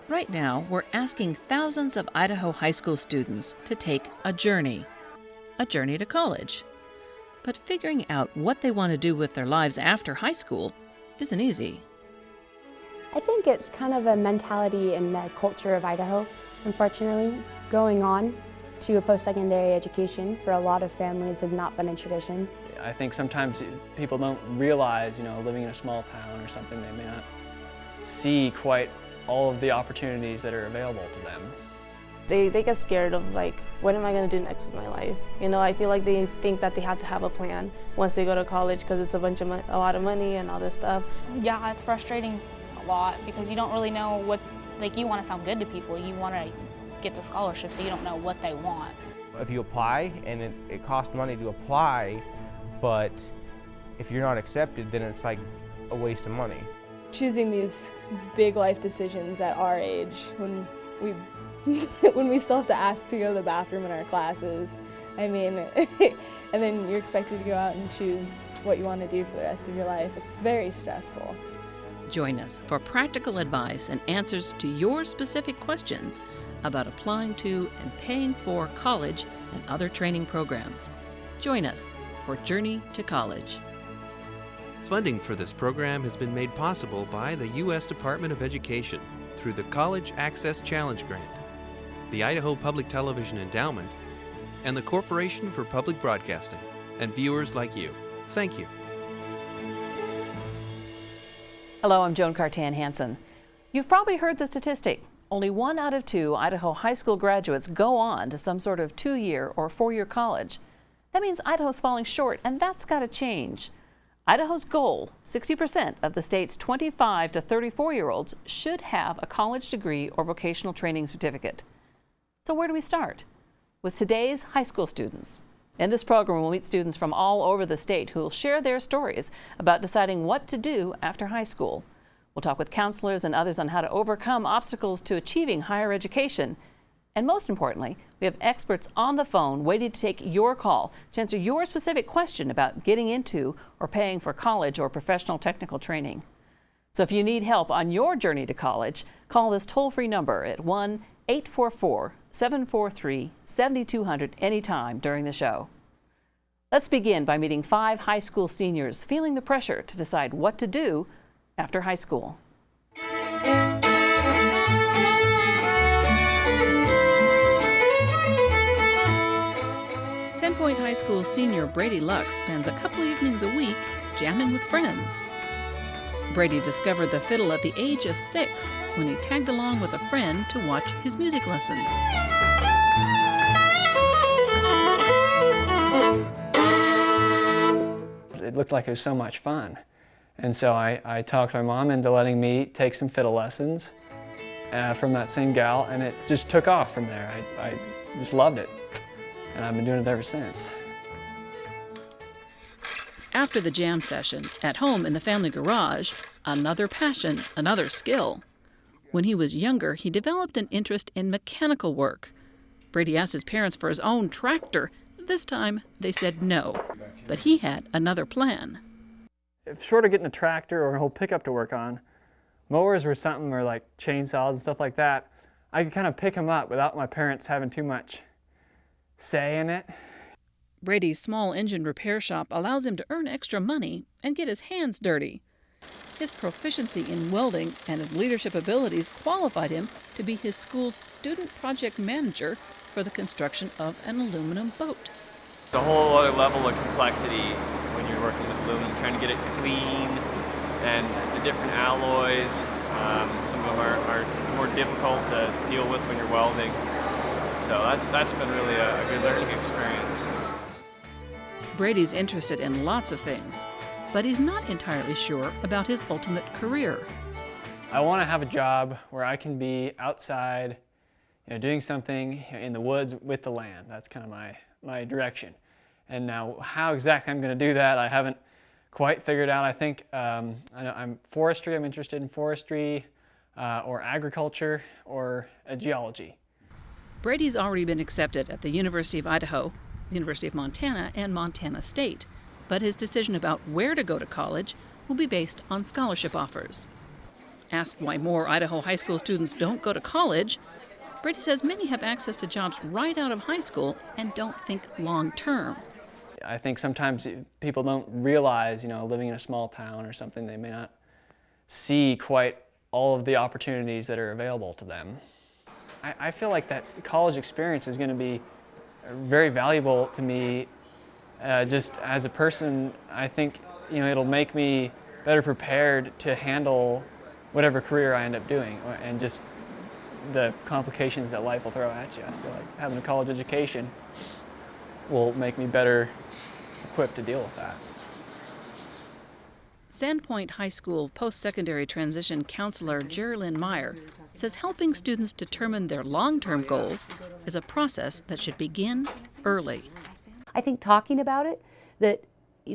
Right now, we're asking thousands of Idaho high school students to take a journey to college. But figuring out what they want to do with their lives after high school isn't easy. I think it's kind of a mentality in the culture of Idaho, unfortunately. Going on to a post-secondary education for a lot of families has not been a tradition. I think sometimes people don't realize, living in a small town or something, they may not see quite all of the opportunities that are available to them. They get scared of what am I going to do next with my life? I feel like they think that they have to have a plan once they go to college because it's a lot of money and all this stuff. Yeah, it's frustrating a lot because you don't really know what, you want to sound good to people. You want to get the scholarship, so you don't know what they want. If you apply and it costs money to apply, but if you're not accepted, then it's like a waste of money. Choosing these big life decisions at our age when we still have to ask to go to the bathroom in our classes, and then you're expected to go out and choose what you want to do for the rest of your life. It's very stressful. Join us for practical advice and answers to your specific questions about applying to and paying for college and other training programs. Join us for Journey to College. Funding for this program has been made possible by the U.S. Department of Education through the College Access Challenge Grant, the Idaho Public Television Endowment, and the Corporation for Public Broadcasting, and viewers like you. Thank you. Hello, I'm Joan Cartan Hansen. You've probably heard the statistic. Only 1 out of 2 Idaho high school graduates go on to some sort of 2-year or 4-year college. That means Idaho's falling short, and that's got to change. Idaho's goal, 60% of the state's 25 to 34-year-olds should have a college degree or vocational training certificate. So where do we start? With today's high school students. In this program, we'll meet students from all over the state who will share their stories about deciding what to do after high school. We'll talk with counselors and others on how to overcome obstacles to achieving higher education. And most importantly, we have experts on the phone waiting to take your call to answer your specific question about getting into or paying for college or professional technical training. So if you need help on your journey to college, call this toll-free number at 1-844-743-7200 anytime during the show. Let's begin by meeting 5 high school seniors feeling the pressure to decide what to do after high school. Sandpoint High School senior Brady Lux spends a couple evenings a week jamming with friends. Brady discovered the fiddle at the age of 6 when he tagged along with a friend to watch his music lessons. It looked like it was so much fun. And so I talked my mom into letting me take some fiddle lessons from that same gal, and it just took off from there. I just loved it, and I've been doing it ever since. After the jam session, at home in the family garage, another passion, another skill. When he was younger, he developed an interest in mechanical work. Brady asked his parents for his own tractor. This time, they said no, but he had another plan. If short of getting a tractor or a whole pickup to work on, mowers were something, or like chainsaws and stuff like that, I could kind of pick them up without my parents having too much say in it. Brady's small engine repair shop allows him to earn extra money and get his hands dirty. His proficiency in welding and his leadership abilities qualified him to be his school's student project manager for the construction of an aluminum boat. The whole other level of complexity when you're working with aluminum, trying to get it clean, and the different alloys. Some of them are more difficult to deal with when you're welding. So that's been really a good learning experience. Brady's interested in lots of things, but he's not entirely sure about his ultimate career. I want to have a job where I can be outside, doing something in the woods with the land. That's kind of my direction. And now how exactly I'm going to do that, I haven't quite figured out. I think I'm interested in forestry or agriculture or geology. Brady's already been accepted at the University of Idaho, the University of Montana, and Montana State, but his decision about where to go to college will be based on scholarship offers. Asked why more Idaho high school students don't go to college, Brady says many have access to jobs right out of high school and don't think long term. I think sometimes people don't realize, living in a small town or something, they may not see quite all of the opportunities that are available to them. I feel like that college experience is going to be very valuable to me just as a person. I think, it'll make me better prepared to handle whatever career I end up doing and just the complications that life will throw at you. I feel like having a college education will make me better equipped to deal with that. Sandpoint High School post-secondary transition counselor Geraldine Meyer says helping students determine their long-term goals is a process that should begin early. I think talking about it, that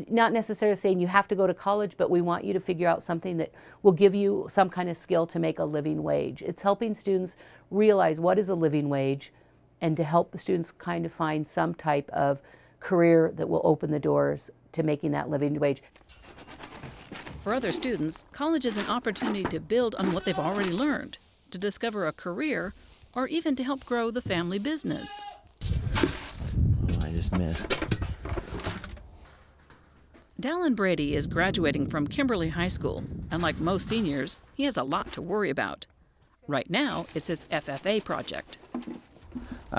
not necessarily saying you have to go to college, but we want you to figure out something that will give you some kind of skill to make a living wage. It's helping students realize what is a living wage and to help the students kind of find some type of career that will open the doors to making that living wage. For other students, college is an opportunity to build on what they've already learned, to discover a career, or even to help grow the family business. Oh, I just missed. Dallin Brady is graduating from Kimberly High School, and like most seniors, he has a lot to worry about. Right now, it's his FFA project.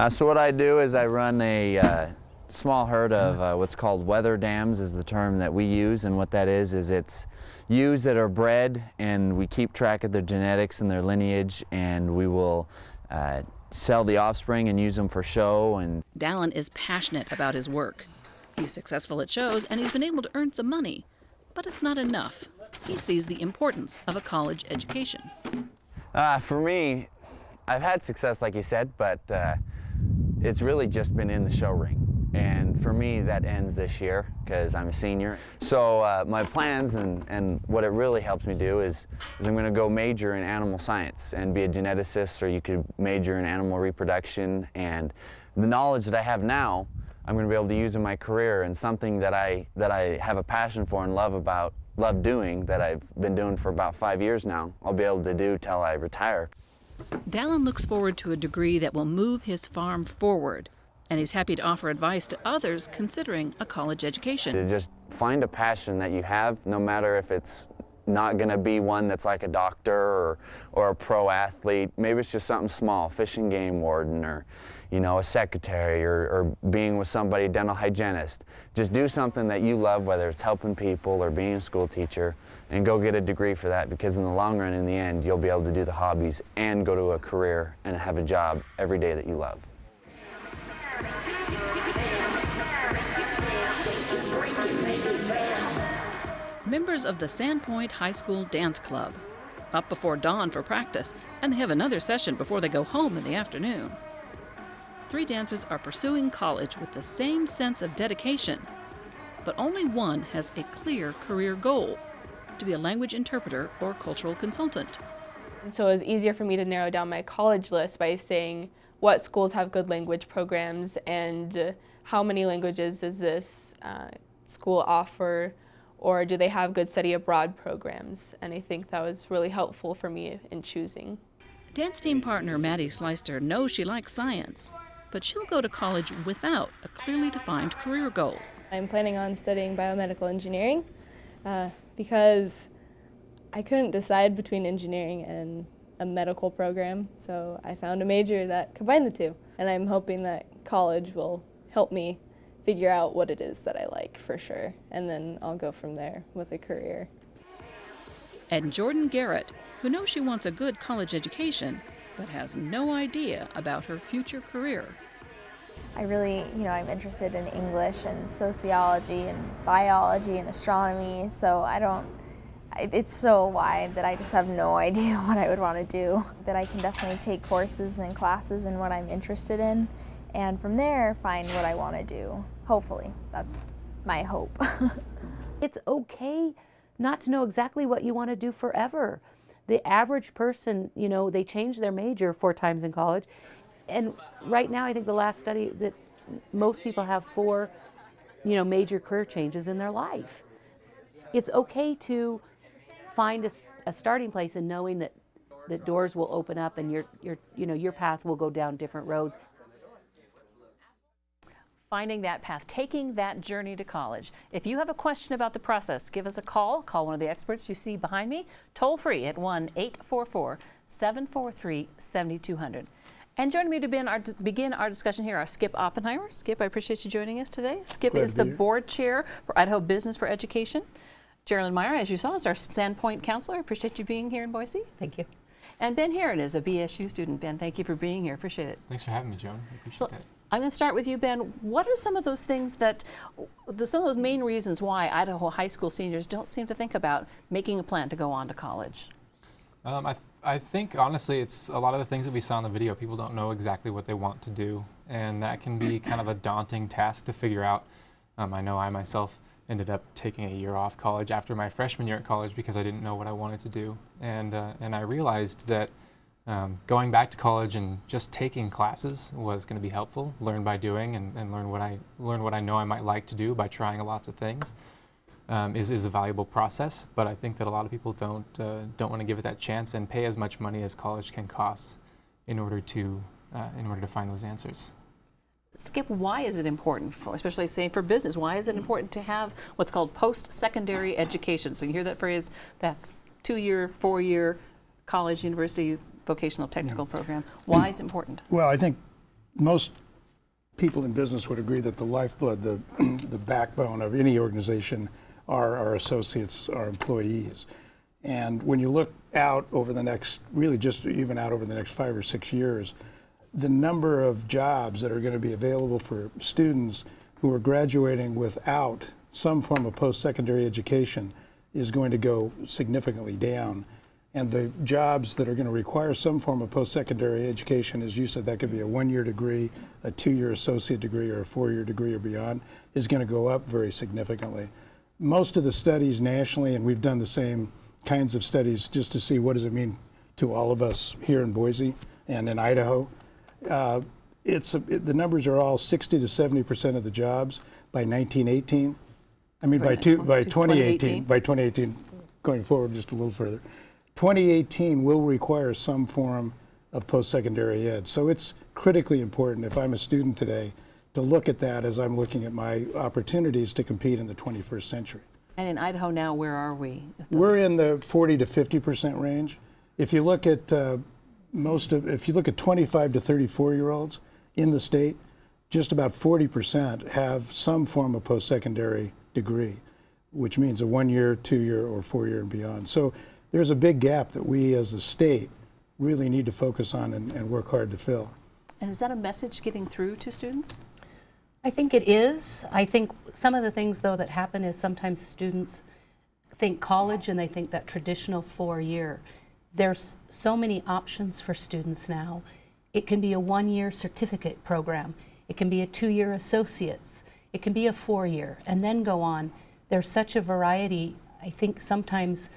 So what I do is I run a small herd of what's called weather dams is the term that we use, and what that is it's ewes that are bred, and we keep track of their genetics and their lineage, and we will sell the offspring and use them for show. And Dallin is passionate about his work. He's successful at shows, and he's been able to earn some money, but it's not enough. He sees the importance of a college education. For me, I've had success, like you said, but it's really just been in the show ring. And for me, that ends this year because I'm a senior. So my plans and what it really helps me do is I'm going to go major in animal science and be a geneticist, or you could major in animal reproduction. And the knowledge that I have now, I'm going to be able to use in my career, and something that I have a passion for and love doing, that I've been doing for about 5 years now, I'll be able to do till I retire. Dallin looks forward to a degree that will move his farm forward, and he's happy to offer advice to others considering a college education. To just find a passion that you have, no matter if it's not going to be one that's like a doctor or a pro athlete. Maybe it's just something small, fish and game warden, or a secretary, or being with somebody, dental hygienist. Just do something that you love, whether it's helping people or being a school teacher, and go get a degree for that, because in the long run, in the end, you'll be able to do the hobbies and go to a career and have a job every day that you love. Members of the Sandpoint High School Dance Club, up before dawn for practice, and they have another session before they go home in the afternoon. 3 dancers are pursuing college with the same sense of dedication, but only one has a clear career goal: to be a language interpreter or cultural consultant. And so it was easier for me to narrow down my college list by saying what schools have good language programs and how many languages does this school offer, or do they have good study abroad programs? And I think that was really helpful for me in choosing. Dance team partner Maddie Sleister knows she likes science, but she'll go to college without a clearly defined career goal. I'm planning on studying biomedical engineering because I couldn't decide between engineering and a medical program, so I found a major that combined the two. And I'm hoping that college will help me figure out what it is that I like for sure, and then I'll go from there with a career. And Jordan Garrett, who knows she wants a good college education, but has no idea about her future career. I really, I'm interested in English and sociology and biology and astronomy, so it's so wide that I just have no idea what I would want to do. But I can definitely take courses and classes in what I'm interested in, and from there find what I want to do. Hopefully, that's my hope. It's okay not to know exactly what you want to do forever. The average person, they change their major 4 times in college. And right now, I think the last study that most people have 4, major career changes in their life. It's okay to find a starting place and knowing that doors will open up and your path will go down different roads. Finding that path, taking that journey to college. If you have a question about the process, give us a call. Call one of the experts you see behind me, toll free at 1-844-743-7200. And joining me to begin our discussion here are Skip Oppenheimer. Skip, I appreciate you joining us today. Skip is the board chair for Idaho Business for Education. Geraldine Meyer, as you saw, is our Sandpoint counselor. I appreciate you being here in Boise. Thank you. And Ben Heron is a BSU student. Ben, thank you for being here. Appreciate it. Thanks for having me, Joan. I appreciate that. I'm going to start with you, Ben. What are some of those things some of those main reasons why Idaho high school seniors don't seem to think about making a plan to go on to college? I think, honestly, it's a lot of the things that we saw in the video. People don't know exactly what they want to do, and that can be kind of a daunting task to figure out. I know I myself ended up taking a year off college after my freshman year at college because I didn't know what I wanted to do, and I realized that going back to college and just taking classes was going to be helpful. Learn by doing, and learn what I know I might like to do by trying lots of things. Is a valuable process, but I think that a lot of people don't want to give it that chance and pay as much money as college can cost in order to find those answers. Skip, why is it important, especially say for business, why is it important to have what's called post-secondary education? So you hear that phrase, that's 2-year, 4-year college, university, vocational technical program. Why is it important? Well, I think most people in business would agree that the lifeblood, the backbone of any organization are our associates, our employees. And when you look out over the next, really just even out over the next 5 or 6 years, the number of jobs that are going to be available for students who are graduating without some form of post-secondary education is going to go significantly down. And the jobs that are going to require some form of post-secondary education, as you said, that could be a 1-year degree, a 2-year associate degree, or a 4-year degree or beyond, is going to go up very significantly. Most of the studies nationally, and we've done the same kinds of studies just to see what does it mean to all of us here in Boise and in Idaho, the numbers are all 60 to 70% of the jobs by 1918. I mean, by 2018. By 2018, going forward just a little further. 2018 will require some form of post-secondary ed. So it's critically important, if I'm a student today, to look at that as I'm looking at my opportunities to compete in the 21st century. And in Idaho now, where are we? We're in the 40 to 50% range. If you look at if you look at 25 to 34-year-olds in the state, just about 40% have some form of post-secondary degree, which means a 1-year, 2-year, or 4-year and beyond. So there's a big gap that we as a state really need to focus on and work hard to fill. And is that a message getting through to students? I think it is. I think some of the things, though, that happen is sometimes students think college and they think that traditional 4-year. There's so many options for students now. It can be a 1-year certificate program. It can be a 2-year associate's. It can be a 4-year and then go on. There's such a variety. I think sometimes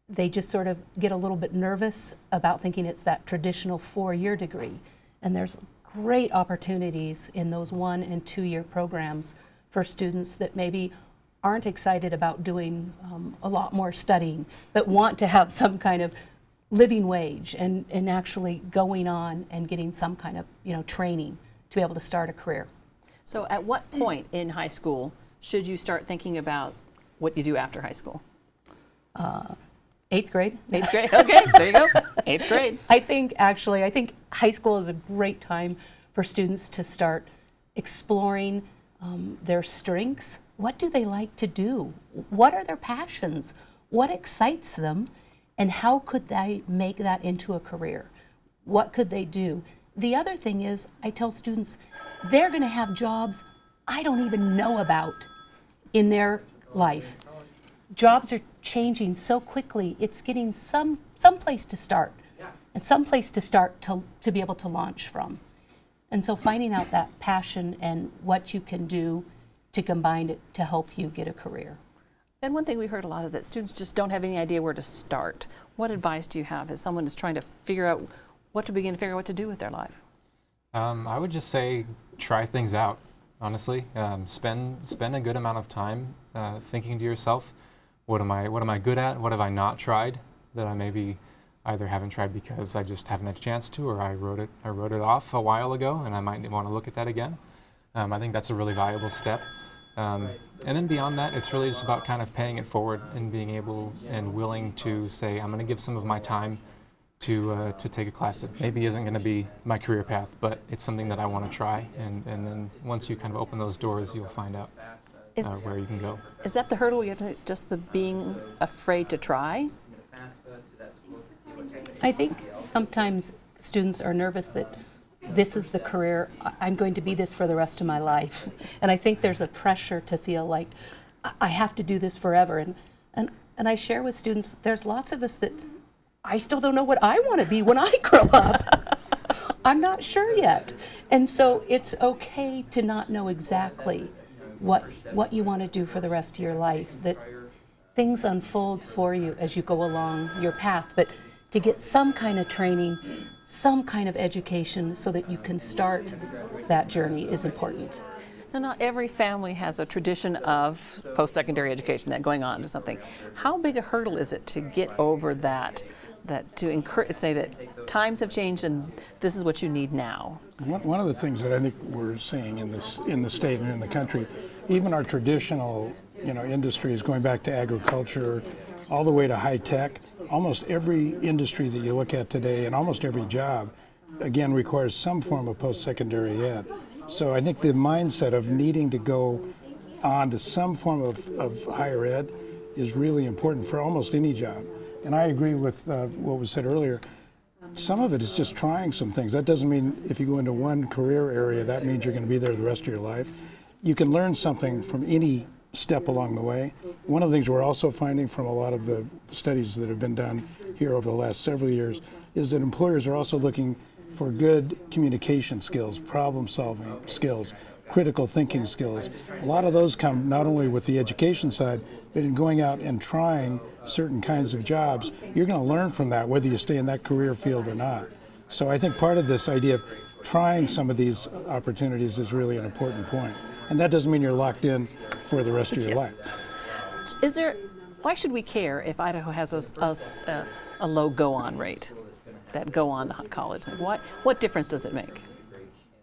they just sort of get a little bit nervous about thinking it's that traditional 4-year degree. And there's great opportunities in those 1- and 2-year programs for students that maybe aren't excited about doing a lot more studying, but want to have some kind of living wage and actually going on and getting some kind of training to be able to start a career. So at what point in high school should you start thinking about what you do after high school? 8th grade. 8th grade, okay, there you go, 8th grade. I think high school is a great time for students to start exploring their strengths. What do they like to do? What are their passions? What excites them? And how could they make that into a career? What could they do? The other thing is, I tell students, they're going to have jobs I don't even know about in their life. Jobs are changing so quickly, it's getting some place to start, and some place to start to be able to launch from. And so finding out that passion and what you can do to combine it to help you get a career. And one thing we heard a lot is that students just don't have any idea where to start. What advice do you have as someone is trying to figure out what to begin to figure out what to do with their life? I would just say try things out, honestly. Spend a good amount of time thinking to yourself, what am I good at? What have I not tried? that I maybe either haven't tried because I just haven't had a chance to, or I wrote it off a while ago, and I might want to look at that again. I think that's a really valuable step. And then beyond that, it's really just about kind of paying it forward and being able and willing to say, I'm going to give some of my time to take a class that maybe isn't going to be my career path, but it's something that I want to try. And then once you kind of open those doors, you'll find out where you can go. Is that the hurdle? You have to, just the being afraid to try? I think sometimes students are nervous that this is the career, I'm going to be this for the rest of my life. And I think there's a pressure to feel like I have to do this forever. And I share with students, there's lots of us that I still don't know what I want to be when I grow up. I'm not sure yet. And so it's okay to not know exactly what you want to do for the rest of your life, that things unfold for you as you go along your path. But to get some kind of training, some kind of education so that you can start that journey is important. Now, not every family has a tradition of post-secondary education, that going on to something. How big a hurdle is it to get over that to encourage, say that times have changed and this is what you need now? One of the things that I think we're seeing in the state and in the country, even our traditional industries, going back to agriculture, all the way to high tech, almost every industry that you look at today and almost every job, again, requires some form of post-secondary ed. So I think the mindset of needing to go on to some form of higher ed is really important for almost any job. And I agree with what was said earlier. Some of it is just trying some things. That doesn't mean if you go into one career area, that means you're going to be there the rest of your life. You can learn something from any step along the way. One of the things we're also finding from a lot of the studies that have been done here over the last several years is that employers are also looking for good communication skills, problem solving skills, critical thinking skills. A lot of those come not only with the education side, but in going out and trying certain kinds of jobs. You're going to learn from that whether you stay in that career field or not. So I think part of this idea of trying some of these opportunities is really an important point. And that doesn't mean you're locked in for the rest of your life. Why should we care if Idaho has a low go-on rate, that go-on to college? What difference does it make?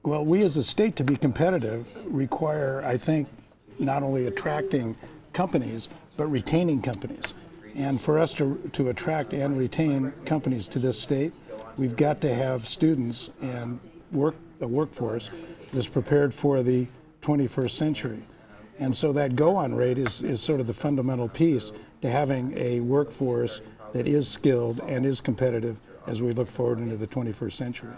Well, we as a state, to be competitive, require, I think, not only attracting companies, but retaining companies. And for us to attract and retain companies to this state, we've got to have students and a workforce that's prepared for the 21st century. And so that go-on rate is sort of the fundamental piece to having a workforce that is skilled and is competitive as we look forward into the 21st century.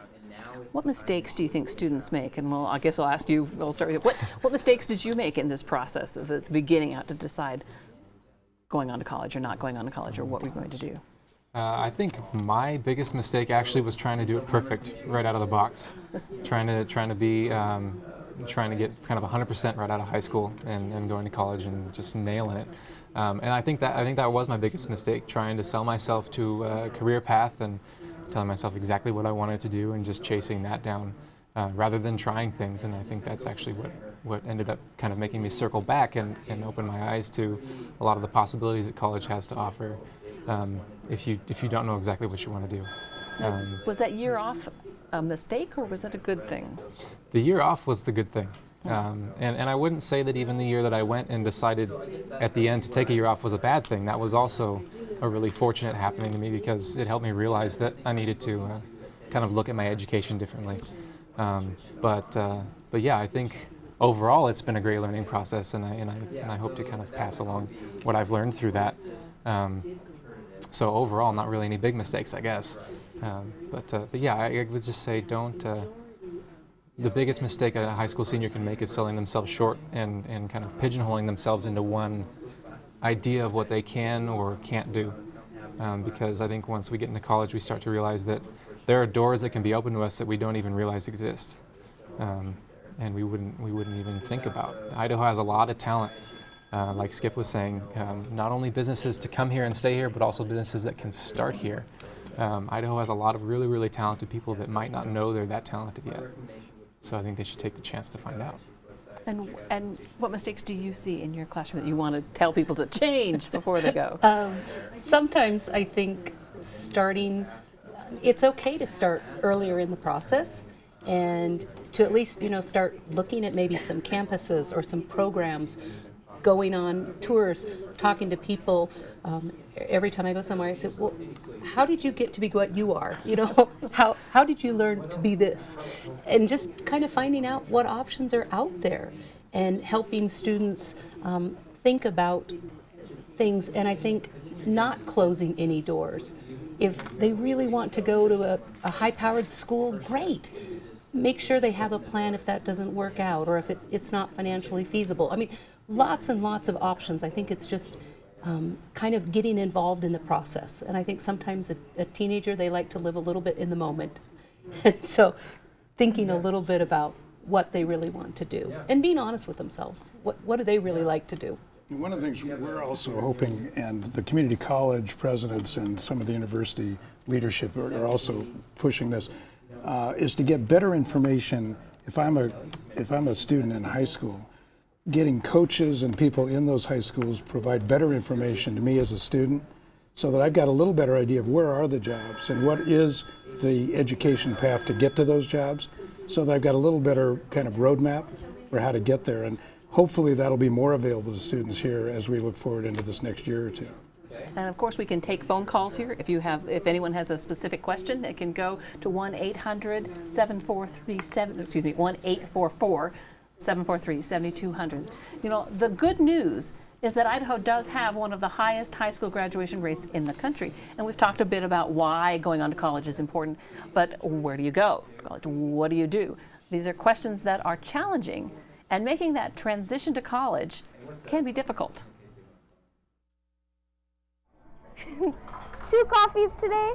What mistakes do you think students make? And well, I guess I'll ask you, we'll start with you. What mistakes did you make in this process of the beginning out to decide going on to college or not going on to college, or what we're going to do? I think my biggest mistake actually was trying to do it perfect right out of the box. trying to get kind of 100% right out of high school and going to college and just nailing it. And I think that was my biggest mistake, trying to sell myself to a career path and telling myself exactly what I wanted to do and just chasing that down rather than trying things. And I think that's actually what ended up kind of making me circle back and open my eyes to a lot of the possibilities that college has to offer if you don't know exactly what you want to do. Was that year off a mistake, or was that a good thing? The year off was the good thing. And I wouldn't say that even the year that I went and decided at the end to take a year off was a bad thing. That was also a really fortunate happening to me because it helped me realize that I needed to kind of look at my education differently. But yeah, I think overall it's been a great learning process, and I hope to kind of pass along what I've learned through that. So overall, not really any big mistakes, I guess. But yeah, I would just say don't. The biggest mistake a high school senior can make is selling themselves short and kind of pigeonholing themselves into one idea of what they can or can't do. Because I think once we get into college, we start to realize that there are doors that can be open to us that we don't even realize exist, and we wouldn't even think about. Idaho has a lot of talent, like Skip was saying. Not only businesses to come here and stay here, but also businesses that can start here. Idaho has a lot of really, really talented people that might not know they're that talented yet. So I think they should take the chance to find out. And what mistakes do you see in your classroom that you want to tell people to change before they go? Sometimes I think starting, it's okay to start earlier in the process and to at least, start looking at maybe some campuses or some programs, going on tours, talking to people. Every time I go somewhere, I say, well, how did you get to be what you are? How did you learn to be this? And just kind of finding out what options are out there and helping students think about things. And I think not closing any doors. If they really want to go to a high-powered school, great. Make sure they have a plan if that doesn't work out or if it's not financially feasible. I mean, lots and lots of options. I think it's just kind of getting involved in the process. And I think sometimes a teenager, they like to live a little bit in the moment. And so thinking a little bit about what they really want to do and being honest with themselves. What do they really like to do? One of the things we're also hoping, and the community college presidents and some of the university leadership are also pushing this, is to get better information. If I'm a student in high school, getting coaches and people in those high schools provide better information to me as a student so that I've got a little better idea of where are the jobs and what is the education path to get to those jobs, so that I've got a little better kind of roadmap for how to get there. And hopefully that'll be more available to students here as we look forward into this next year or two. And of course, we can take phone calls here. If anyone has a specific question, they can go to 1-844-7200. The good news is that Idaho does have one of the highest high school graduation rates in the country. And we've talked a bit about why going on to college is important, but where do you go to college? What do you do? These are questions that are challenging, and making that transition to college can be difficult. 2 coffees today?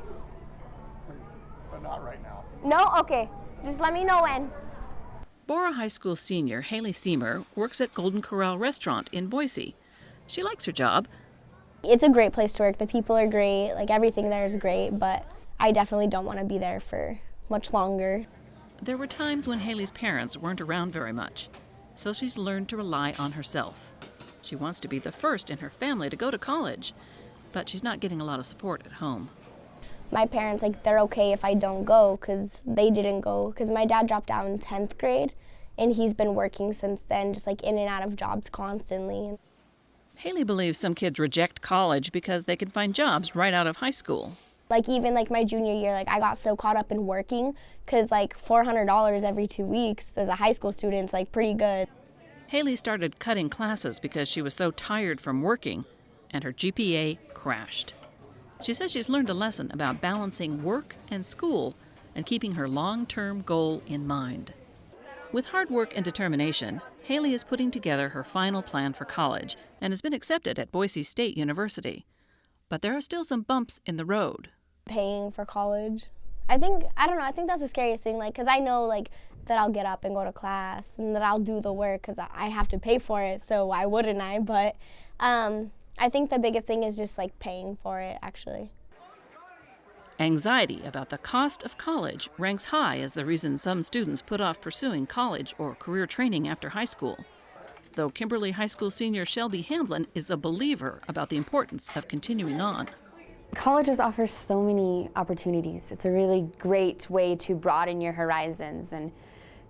But not right now. No? Okay. Just let me know when. Bora High School senior Haley Seymour works at Golden Corral Restaurant in Boise. She likes her job. It's a great place to work. The people are great. Like, everything there is great, but I definitely don't want to be there for much longer. There were times when Haley's parents weren't around very much, so she's learned to rely on herself. She wants to be the first in her family to go to college, but she's not getting a lot of support at home. My parents, they're okay if I don't go because they didn't go, because my dad dropped out in 10th grade, and he's been working since then, just in and out of jobs constantly. Haley believes some kids reject college because they can find jobs right out of high school. Even my junior year, I got so caught up in working because $400 every 2 weeks as a high school student is pretty good. Haley started cutting classes because she was so tired from working, and her GPA crashed. She says she's learned a lesson about balancing work and school and keeping her long-term goal in mind. With hard work and determination, Haley is putting together her final plan for college and has been accepted at Boise State University. But there are still some bumps in the road. Paying for college. I think that's the scariest thing, because I know, that I'll get up and go to class and that I'll do the work because I have to pay for it, so why wouldn't I? But I think the biggest thing is just, paying for it, actually. Anxiety about the cost of college ranks high as the reason some students put off pursuing college or career training after high school. Though Kimberly High School senior Shelby Hamblin is a believer about the importance of continuing on. Colleges offer so many opportunities. It's a really great way to broaden your horizons and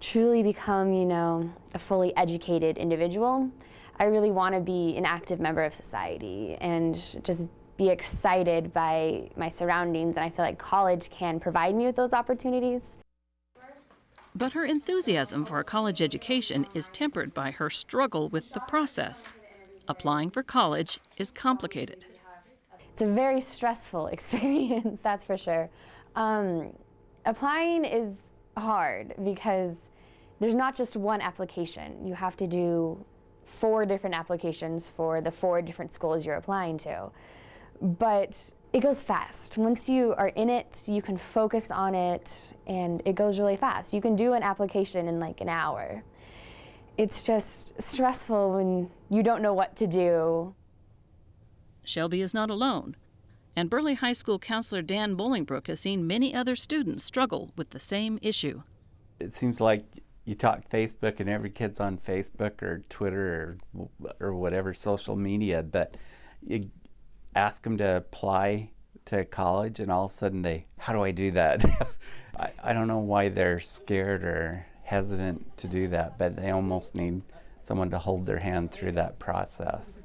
truly become, a fully educated individual. I really want to be an active member of society and just be excited by my surroundings, and I feel like college can provide me with those opportunities. But her enthusiasm for a college education is tempered by her struggle with the process. Applying for college is complicated. It's a very stressful experience, that's for sure. Applying is hard because there's not just one application. You have to do 4 different applications for the 4 different schools you're applying to. But it goes fast. Once you are in it, you can focus on it, and it goes really fast. You can do an application in an hour. It's just stressful when you don't know what to do. Shelby is not alone, and Burley High School counselor Dan Bolingbrook has seen many other students struggle with the same issue. It seems like you talk Facebook and every kid's on Facebook or Twitter or whatever social media, but you ask them to apply to college, and all of a sudden how do I do that? I don't know why they're scared or hesitant to do that, but they almost need someone to hold their hand through that process.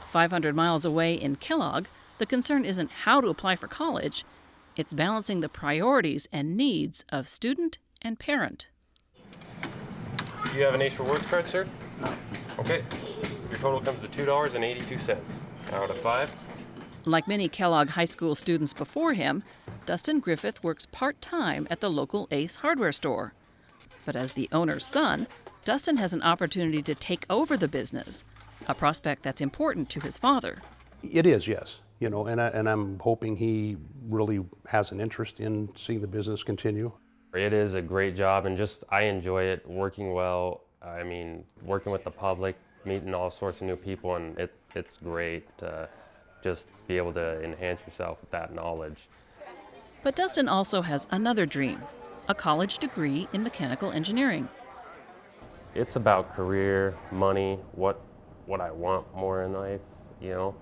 500 miles away in Kellogg, the concern isn't how to apply for college, it's balancing the priorities and needs of student and parent. Do you have an Ace Rewards card, sir? No. Okay. Your total comes to $2.82 out of 5. Like many Kellogg High School students before him, Dustin Griffith works part-time at the local Ace hardware store. But as the owner's son, Dustin has an opportunity to take over the business, a prospect that's important to his father. It is, yes. You know, and I'm hoping he really has an interest in seeing the business continue. It is a great job, and just I enjoy it, working well. I mean, working with the public, meeting all sorts of new people, and it's great to just be able to enhance yourself with that knowledge. But Dustin also has another dream, a college degree in mechanical engineering. It's about career, money, what I want more in life, you know.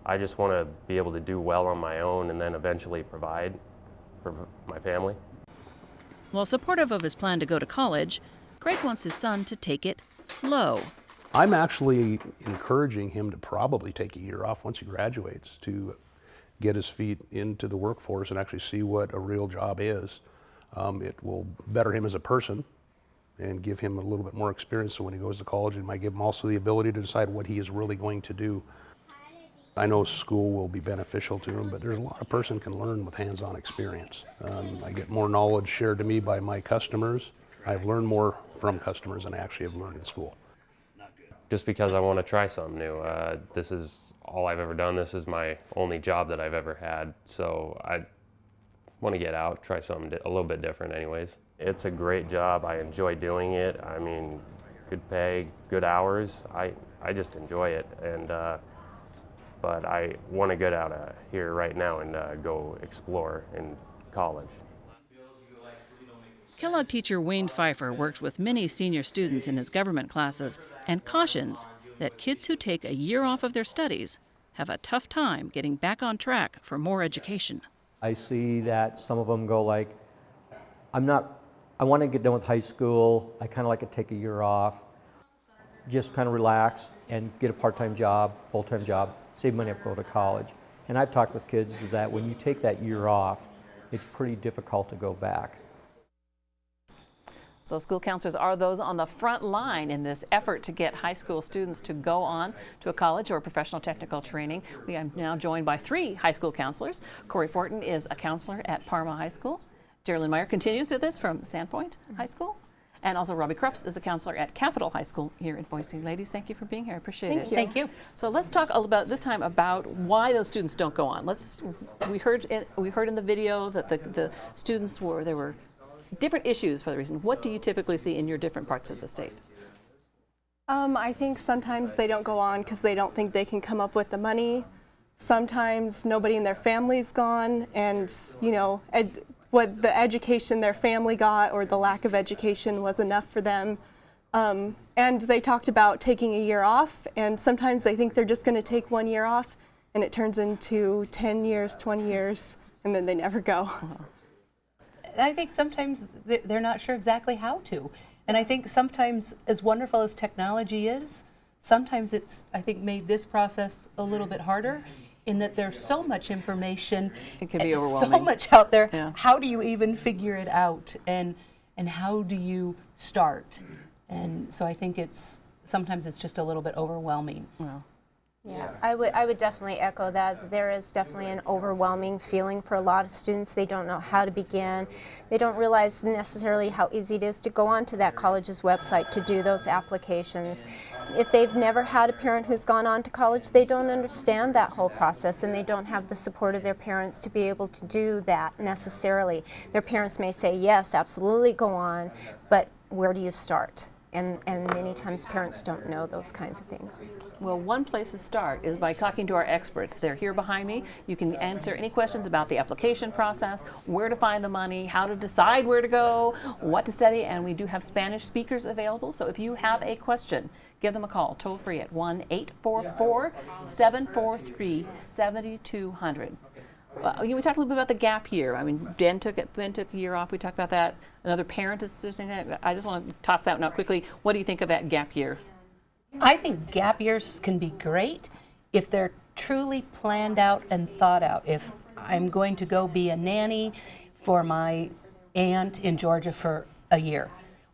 I just want to be able to do well on my own and then eventually provide for my family. While supportive of his plan to go to college, Greg wants his son to take it slow. I'm actually encouraging him to probably take a year off once he graduates to get his feet into the workforce and actually see what a real job is. It will better him as a person and give him a little bit more experience, so when he goes to college, it might give him also the ability to decide what he is really going to do. I know school will be beneficial to him, but there's a lot a person can learn with hands-on experience. I get more knowledge shared to me by my customers. I've learned more from customers than I actually have learned in school. Just because I want to try something new. This is all I've ever done. This is my only job that I've ever had. So I want to get out, try something a little bit different anyways. It's a great job. I enjoy doing it. I mean, good pay, good hours. I just enjoy it. And but I want to get out of here right now and go explore in college. Kellogg teacher Wayne Pfeiffer works with many senior students in his government classes and cautions that kids who take a year off of their studies have a tough time getting back on track for more education. I see that some of them go like, I want to get done with high school, I kind of like to take a year off, just kind of relax and get a part-time job, full-time job, save money up, go to college. And I've talked with kids that when you take that year off, it's pretty difficult to go back. So school counselors are those on the front line in this effort to get high school students to go on to a college or professional technical training. We are now joined by 3 high school counselors. Corey Fortin is a counselor at Parma High School. Geraldine Meyer continues with us from Sandpoint High School. And also Robbie Krups is a counselor at Capitol High School here in Boise. Ladies, thank you for being here. I appreciate it. Thank you. So let's talk about this time about why those students don't go on. We heard in the video that the students there were different issues for the reason. What do you typically see in your different parts of the state? I think sometimes they don't go on because they don't think they can come up with the money. Sometimes nobody in their family's gone, and you know, what the education their family got or the lack of education was enough for them. And they talked about taking a year off, and sometimes they think they're just going to take 1 year off, and it turns into 10 years, 20 years, and then they never go. I think sometimes they're not sure exactly how to. And I think sometimes, as wonderful as technology is, sometimes it's, I think, made this process a little bit harder in that there's so much information. It can be overwhelming. So much out there. Yeah. How do you even figure it out? And how do you start? And so I think sometimes it's just a little bit overwhelming. Well. Yeah, I would definitely echo that. There is definitely an overwhelming feeling for a lot of students. They don't know how to begin. They don't realize necessarily how easy it is to go onto that college's website to do those applications. If they've never had a parent who's gone on to college, they don't understand that whole process, and they don't have the support of their parents to be able to do that necessarily. Their parents may say, yes, absolutely go on, but where do you start? and many times parents don't know those kinds of things. Well, one place to start is by talking to our experts. They're here behind me. You can answer any questions about the application process, where to find the money, how to decide where to go, what to study, and we do have Spanish speakers available. So if you have a question, give them a call toll free at 1-844-743-7200. We talked a little bit about the gap year. I mean, Ben took a year off. We talked about that. Another parent is assisting that. I just want to toss that one out quickly. What do you think of that gap year? I think gap years can be great if they're truly planned out and thought out. If I'm going to go be a nanny for my aunt in Georgia for a year,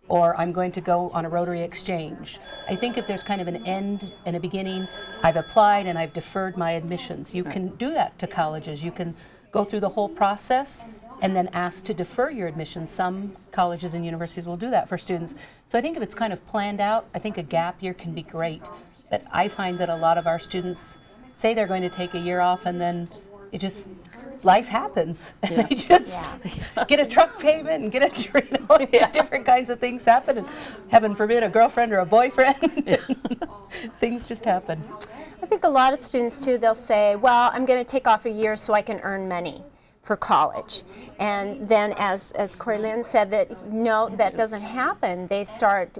or I'm going to go on a Rotary exchange. I think if there's kind of an end and a beginning, I've applied and I've deferred my admissions. You can do that to colleges. You can go through the whole process and then ask to defer your admissions. Some colleges and universities will do that for students. So I think if it's kind of planned out, I think a gap year can be great. But I find that a lot of our students say they're going to take a year off and then it just, life happens. And they just get a truck payment and get a, different kinds of things happen. And heaven forbid, a girlfriend or a boyfriend. Things just happen. I think a lot of students too, they'll say, well, I'm going to take off a year so I can earn money for college. And then as Corey Lynn said, that no, that doesn't happen. They start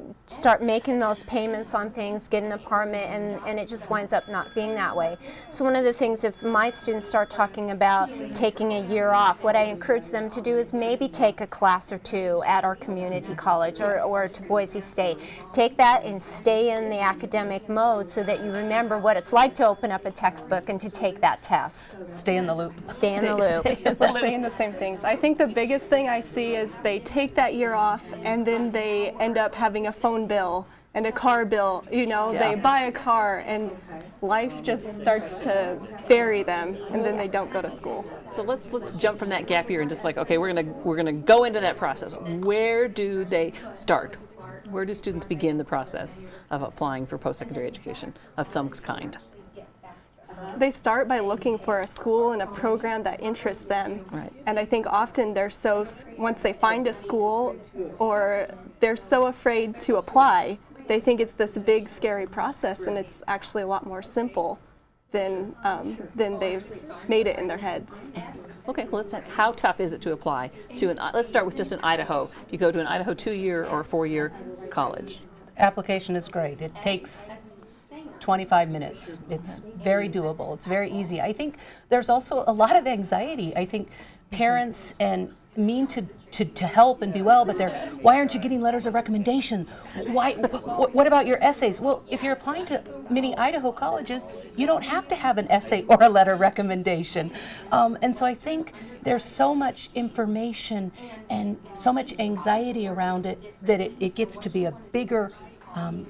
making those payments on things, get an apartment, and it just winds up not being that way. So one of the things, if my students start talking about taking a year off, what I encourage them to do is maybe take a class or two at our community college or to Boise State. Take that and stay in the academic mode so that you remember what it's like to open up a textbook and to take that test. Stay in the loop. Stay in the loop. We're saying the same things. I think the biggest thing I see is they take that year off and then they end up having a phone bill and a car bill. You know, they buy a car and life just starts to bury them, and then they don't go to school. So let's jump from that gap year and just like, okay, we're gonna go into that process. Where do they start? Where do students begin the process of applying for post-secondary education of some kind? They start by looking for a school and a program that interests them. Right. And I think often once they find a school, or they're so afraid to apply, they think it's this big scary process, and it's actually a lot more simple than they've made it in their heads. Okay, well, how tough is it to apply to let's start with just an Idaho. You go to an Idaho 2-year or 4-year college. Application is great. It takes 25 minutes. It's very doable. It's very easy. I think there's also a lot of anxiety. I think parents mean to help and be well, but why aren't you getting letters of recommendation? Why? What about your essays? Well, if you're applying to many Idaho colleges, you don't have to have an essay or a letter of recommendation. And so I think there's so much information and so much anxiety around it that it gets to be a bigger,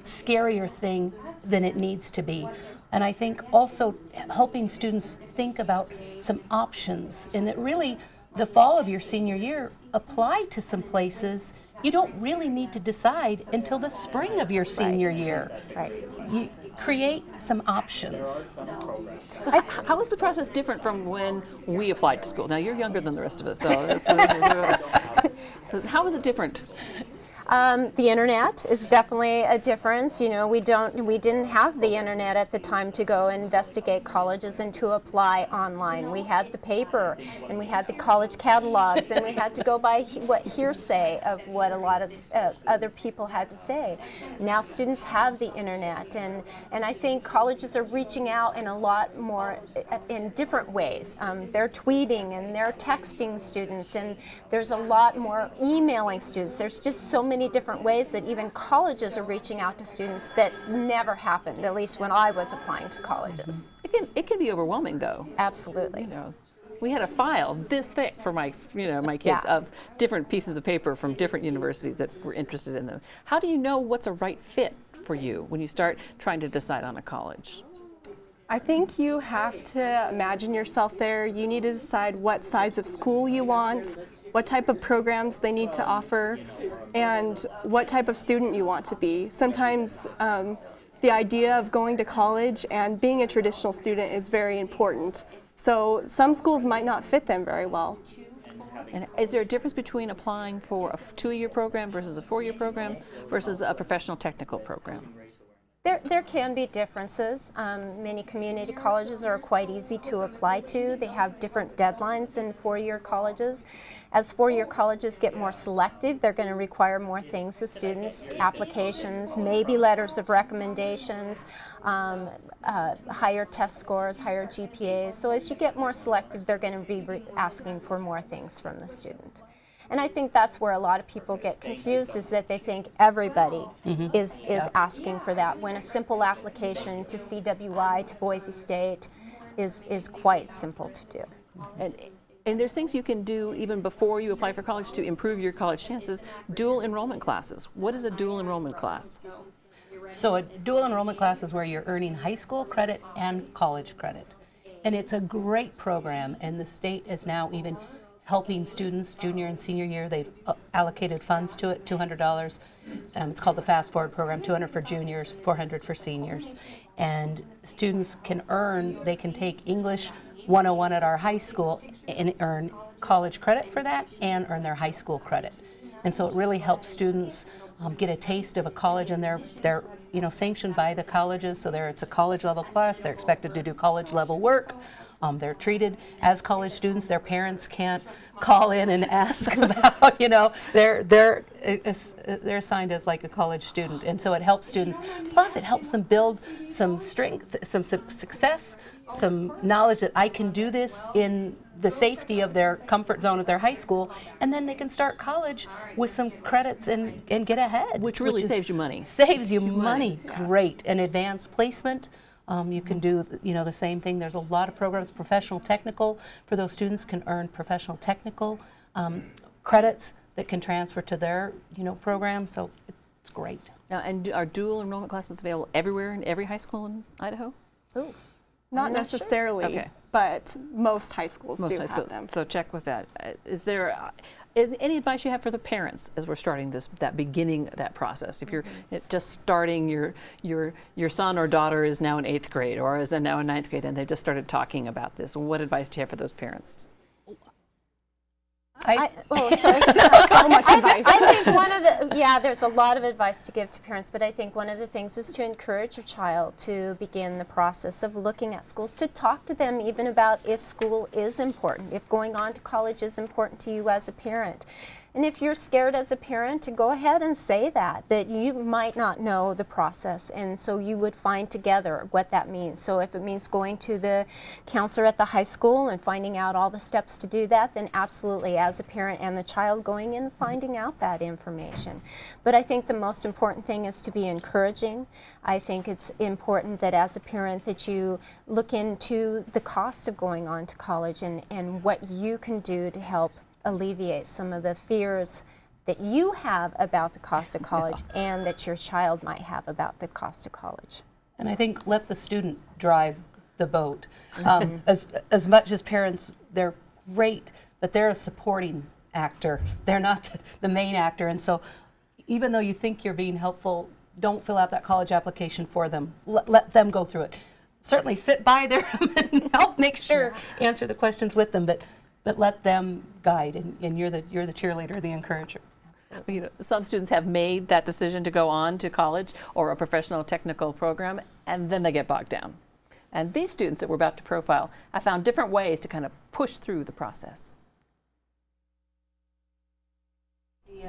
scarier thing than it needs to be. And I think also helping students think about some options, and that really the fall of your senior year, apply to some places. You don't really need to decide until the spring of your senior year. Right. You create some options. So how is the process different from when we applied to school? Now, you're younger than the rest of us, so how is it different? The internet is definitely a difference. You know, we didn't have the internet at the time to go and investigate colleges and to apply online. We had the paper, and we had the college catalogs, and we had to go by hearsay of what a lot of other people had to say. Now students have the internet, and I think colleges are reaching out in a lot more in different ways. They're tweeting and they're texting students, and there's a lot more emailing students. There's just so many different ways that even colleges are reaching out to students that never happened, at least when I was applying to colleges. It can be overwhelming, though. Absolutely. You know, we had a file this thick for my kids of different pieces of paper from different universities that were interested in them. How do you know what's a right fit for you when you start trying to decide on a college? I think you have to imagine yourself there. You need to decide what size of school you want, what type of programs they need to offer, and what type of student you want to be. Sometimes the idea of going to college and being a traditional student is very important. So some schools might not fit them very well. And is there a difference between applying for a 2-year program versus a 4-year program versus a professional technical program? There can be differences. Many community colleges are quite easy to apply to. They have different deadlines than 4-year colleges. As 4-year colleges get more selective, they're going to require more things of students, applications, maybe letters of recommendations, higher test scores, higher GPAs. So as you get more selective, they're going to be asking for more things from the student. And I think that's where a lot of people get confused, is that they think everybody is asking for that, when a simple application to CWI, to Boise State, is quite simple to do. And there's things you can do even before you apply for college to improve your college chances. Dual enrollment classes. What is a dual enrollment class? So a dual enrollment class is where you're earning high school credit and college credit. And it's a great program, and the state is now even helping students junior and senior year. They've allocated funds to it, $200. It's called the Fast Forward program, $200 for juniors, $400 for seniors. And students can they can take English 101 at our high school and earn college credit for that and earn their high school credit. And so it really helps students get a taste of a college, and they're sanctioned by the colleges, so it's a college level class. They're expected to do college level work. They're treated as college students. Their parents can't call in and ask about, they're assigned as like a college student. And so it helps students. Plus it helps them build some strength, some success, some knowledge that I can do this in the safety of their comfort zone at their high school, and then they can start college with some credits and get ahead. Which really saves you money. Saves you money. Great. And advanced placement. You can do the same thing. There's a lot of programs. Professional technical, for those students, can earn professional technical credits that can transfer to their program. So it's great. Now, and are dual enrollment classes available everywhere in every high school in Idaho? Oh, not necessarily, okay. But most high schools Most do high schools. have them. So check with that. Is any advice you have for the parents as we're starting that process? If you're just starting, your son or daughter is now in 8th grade or is now in 9th grade, and they've just started talking about this, what advice do you have for those parents? So much advice. I think there's a lot of advice to give to parents, but I think one of the things is to encourage your child to begin the process of looking at schools, to talk to them even about if school is important, if going on to college is important to you as a parent. And if you're scared as a parent, to go ahead and say that you might not know the process, and so you would find together what that means. So if it means going to the counselor at the high school and finding out all the steps to do that, then absolutely, as a parent and the child, going in and finding out that information. But I think the most important thing is to be encouraging. I think it's important that as a parent that you look into the cost of going on to college and what you can do to help alleviate some of the fears that you have about the cost of college and that your child might have about the cost of college. And I think let the student drive the boat. As much as parents, they're great, but they're a supporting actor. They're not the main actor. And so even though you think you're being helpful, don't fill out that college application for them. Let them go through it. Certainly sit by them and help make sure, answer the questions with them, but let them guide, and you're the cheerleader, the encourager. Some students have made that decision to go on to college or a professional technical program, and then they get bogged down. And these students that we're about to profile have found different ways to kind of push through the process.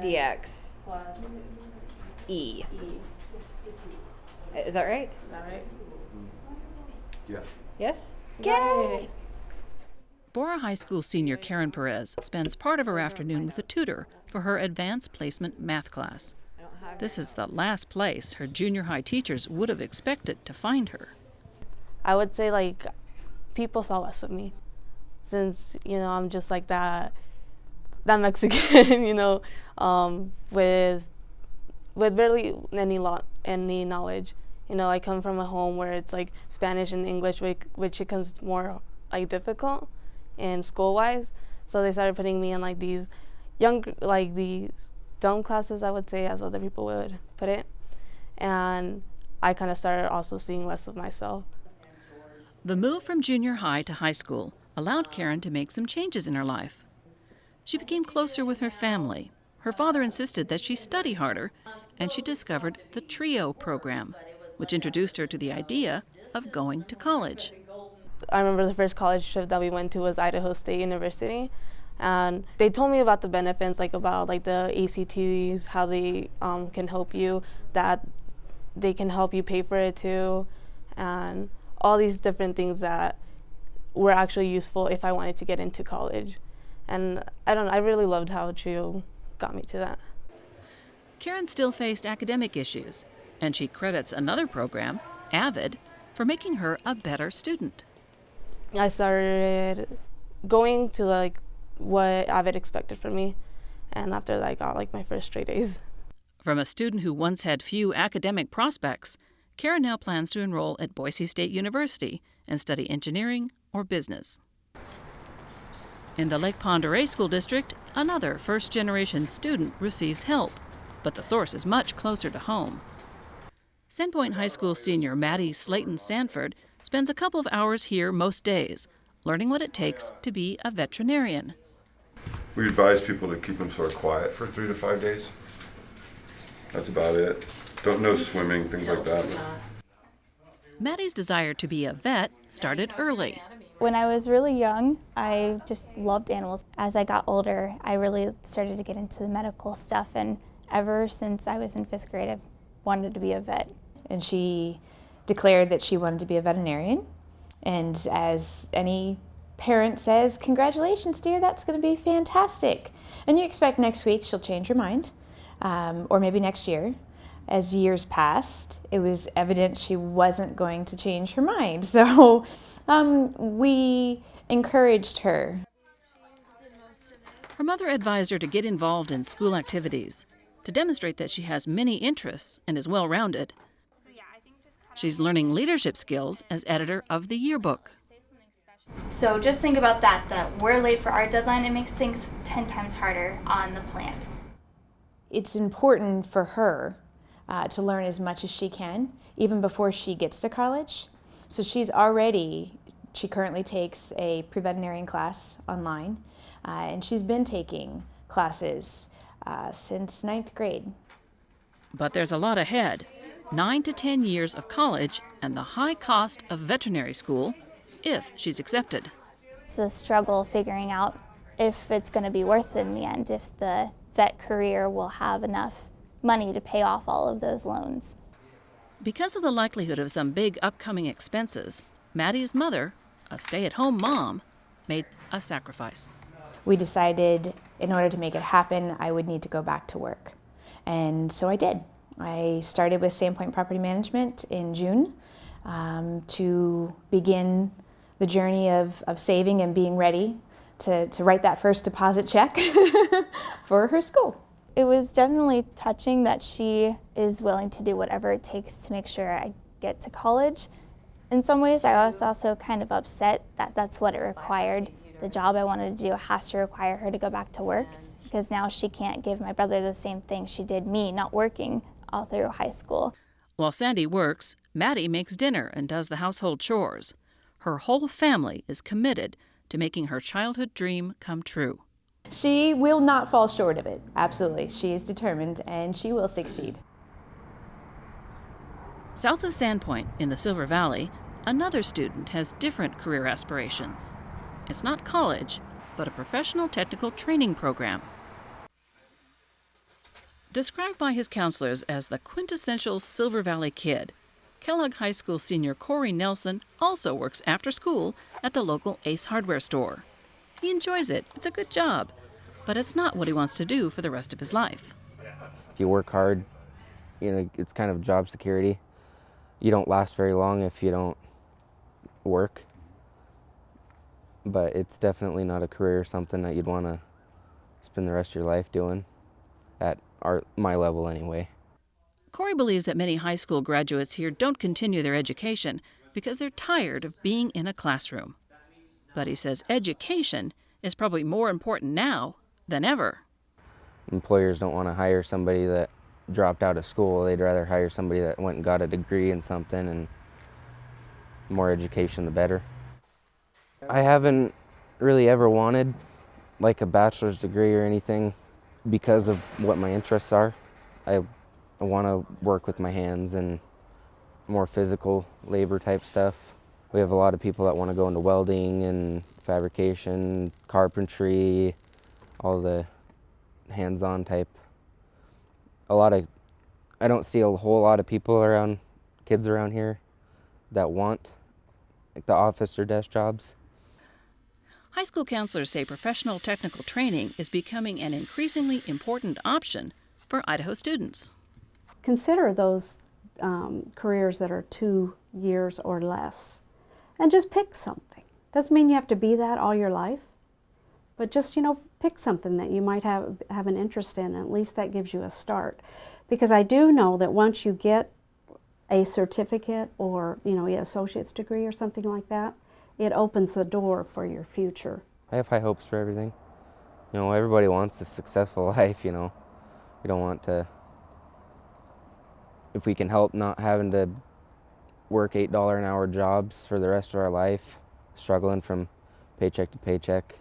dx plus e. Is that right? Is that right? Yeah. Yes? Yay! Bora High School senior Karen Perez spends part of her afternoon with a tutor for her advanced placement math class. This is the last place her junior high teachers would have expected to find her. I would say people saw less of me since, I'm just like that Mexican, with barely any knowledge. I come from a home where it's like Spanish and English, which becomes more difficult and school-wise, so they started putting me in these these dumb classes, I would say, as other people would put it, and I kind of started also seeing less of myself. The move from junior high to high school allowed Karen to make some changes in her life. She became closer with her family. Her father insisted that she study harder, and she discovered the TRIO program, which introduced her to the idea of going to college. I remember the first college trip that we went to was Idaho State University, and they told me about the benefits, like about like the ACTs, how they can help you, that they can help you pay for it too, and all these different things that were actually useful if I wanted to get into college. And I really loved how TRIO got me to that. Karen still faced academic issues, and she credits another program, AVID, for making her a better student. I started going to like what AVID expected from me, and after that I got like my first straight A's. From a student who once had few academic prospects, Karen now plans to enroll at Boise State University and study engineering or business. In the Lake Pend Oreille School District, another first-generation student receives help, but the source is much closer to home. Sandpoint High School senior Maddie Slayton Sanford spends a couple of hours here most days, learning what it takes to be a veterinarian. We advise people to keep them sort of quiet for 3 to 5 days. That's about it. Don't know swimming, things like that. Maddie's desire to be a vet started early. When I was really young, I just loved animals. As I got older, I really started to get into the medical stuff, and ever since I was in 5th grade, I've wanted to be a vet. And she declared that she wanted to be a veterinarian. And as any parent says, congratulations, dear, that's going to be fantastic. And you expect next week she'll change her mind, or maybe next year. As years passed, it was evident she wasn't going to change her mind. So we encouraged her. Her mother advised her to get involved in school activities to demonstrate that she has many interests and is well-rounded. She's learning leadership skills as editor of the yearbook. So just think about that we're late for our deadline, it makes things 10 times harder on the plant. It's important for her to learn as much as she can, even before she gets to college. So she currently takes a pre-veterinarian class online, and she's been taking classes since 9th grade. But there's a lot ahead. 9 to 10 years of college and the high cost of veterinary school, if she's accepted. It's a struggle figuring out if it's going to be worth it in the end, if the vet career will have enough money to pay off all of those loans. Because of the likelihood of some big upcoming expenses, Maddie's mother, a stay-at-home mom, made a sacrifice. We decided in order to make it happen, I would need to go back to work. And so I did. I started with Sandpoint Property Management in June to begin the journey of saving and being ready to write that first deposit check for her school. It was definitely touching that she is willing to do whatever it takes to make sure I get to college. In some ways, I was also kind of upset that that's what it required. The job I wanted to do has to require her to go back to work, because now she can't give my brother the same thing she did me, not working all through high school. While Sandy works, Maddie makes dinner and does the household chores. Her whole family is committed to making her childhood dream come true. She will not fall short of it, absolutely. She is determined, and she will succeed. South of Sandpoint, in the Silver Valley, another student has different career aspirations. It's not college, but a professional technical training program. Described by his counselors as the quintessential Silver Valley kid, Kellogg High School senior Corey Nelson also works after school at the local Ace Hardware store. He enjoys it. It's a good job, but it's not what he wants to do for the rest of his life. If you work hard, it's kind of job security. You don't last very long if you don't work, but it's definitely not a career or something that you'd want to spend the rest of your life doing, at my level anyway. Corey believes that many high school graduates here don't continue their education because they're tired of being in a classroom. But he says education is probably more important now than ever. Employers don't want to hire somebody that dropped out of school. They'd rather hire somebody that went and got a degree in something, and more education the better. I haven't really ever wanted like a bachelor's degree or anything because of what my interests are. I want to work with my hands and more physical labor type stuff. We have a lot of people that want to go into welding and fabrication, carpentry, all the hands-on type. I don't see a whole lot of kids around here that want like the office or desk jobs. High school counselors say professional technical training is becoming an increasingly important option for Idaho students. Consider those careers that are 2 years or less, and just pick something. Doesn't mean you have to be that all your life, but just, pick something that you might have an interest in, and at least that gives you a start. Because I do know that once you get a certificate or, an associate's degree or something like that, it opens the door for your future. I have high hopes for everything. Everybody wants a successful life, We don't want to, if we can help not having to work $8 an hour jobs for the rest of our life, struggling from paycheck to paycheck.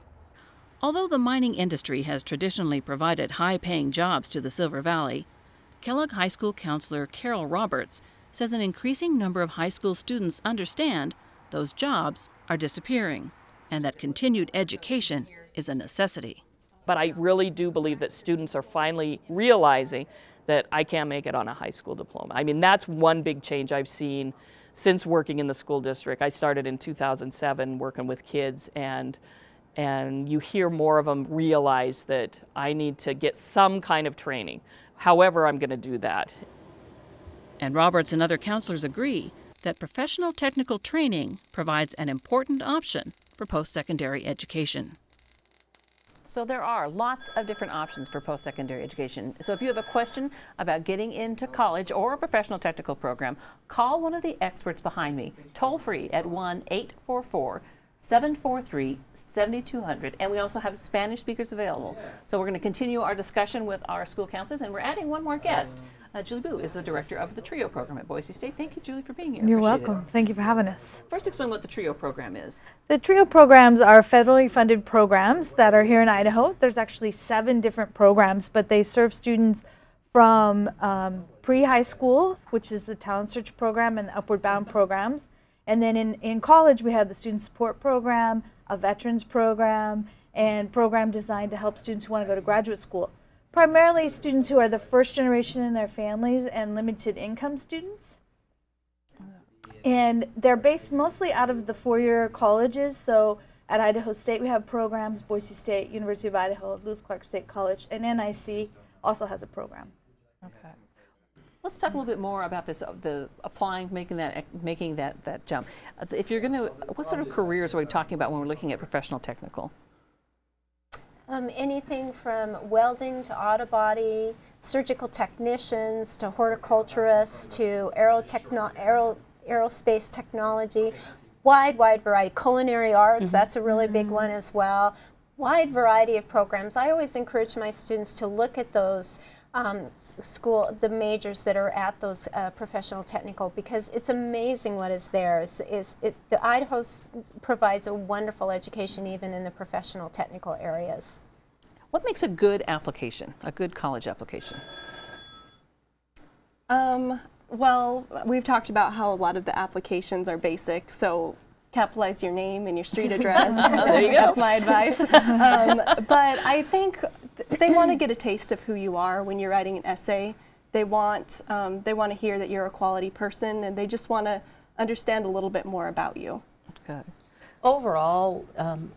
Although the mining industry has traditionally provided high-paying jobs to the Silver Valley, Kellogg High School counselor Carol Roberts says an increasing number of high school students understand those jobs are disappearing and that continued education is a necessity. But I really do believe that students are finally realizing that I can't make it on a high school diploma. I mean, that's one big change I've seen since working in the school district. I started in 2007 working with kids, and you hear more of them realize that I need to get some kind of training. However, I'm going to do that. And Roberts and other counselors agree that professional technical training provides an important option for post-secondary education. So there are lots of different options for post-secondary education. So if you have a question about getting into college or a professional technical program, call one of the experts behind me, toll free at 1-844-743-7200. And we also have Spanish speakers available. So we're going to continue our discussion with our school counselors, and we're adding one more guest. Julie Boo is the director of the TRIO program at Boise State. Thank you, Julie, for being here. You're Appreciate welcome. it. Thank you for having us. First, explain what the TRIO program is. The TRIO programs are federally funded programs that are here in Idaho. There's actually 7 different programs, but they serve students from pre-high school, which is the Talent Search program and the Upward Bound programs. And then in college, we have the Student Support Program, a Veterans Program, and program designed to help students who want to go to graduate school. Primarily students who are the first generation in their families and limited income students. And they're based mostly out of the 4-year colleges. So at Idaho State, we have programs, Boise State, University of Idaho, Lewis Clark State College, and NIC also has a program. Okay. Let's talk a little bit more about this, the applying, making that jump. If you're going to, what sort of careers are we talking about when we're looking at professional technical? Anything from welding to auto body, surgical technicians to horticulturists to aerospace technology, wide variety. Culinary arts, that's a really big one as well. Wide variety of programs. I always encourage my students to look at those the majors that are at those professional technical, because it's amazing what is there. The Idaho provides a wonderful education even in the professional technical areas. What makes a good application, a good college application? Well, we've talked about how a lot of the applications are basic, so capitalize your name and your street address. There you go. That's my advice. But I think they want to get a taste of who you are when you're writing an essay. They want to hear that you're a quality person, and they just want to understand a little bit more about you. Okay. Overall,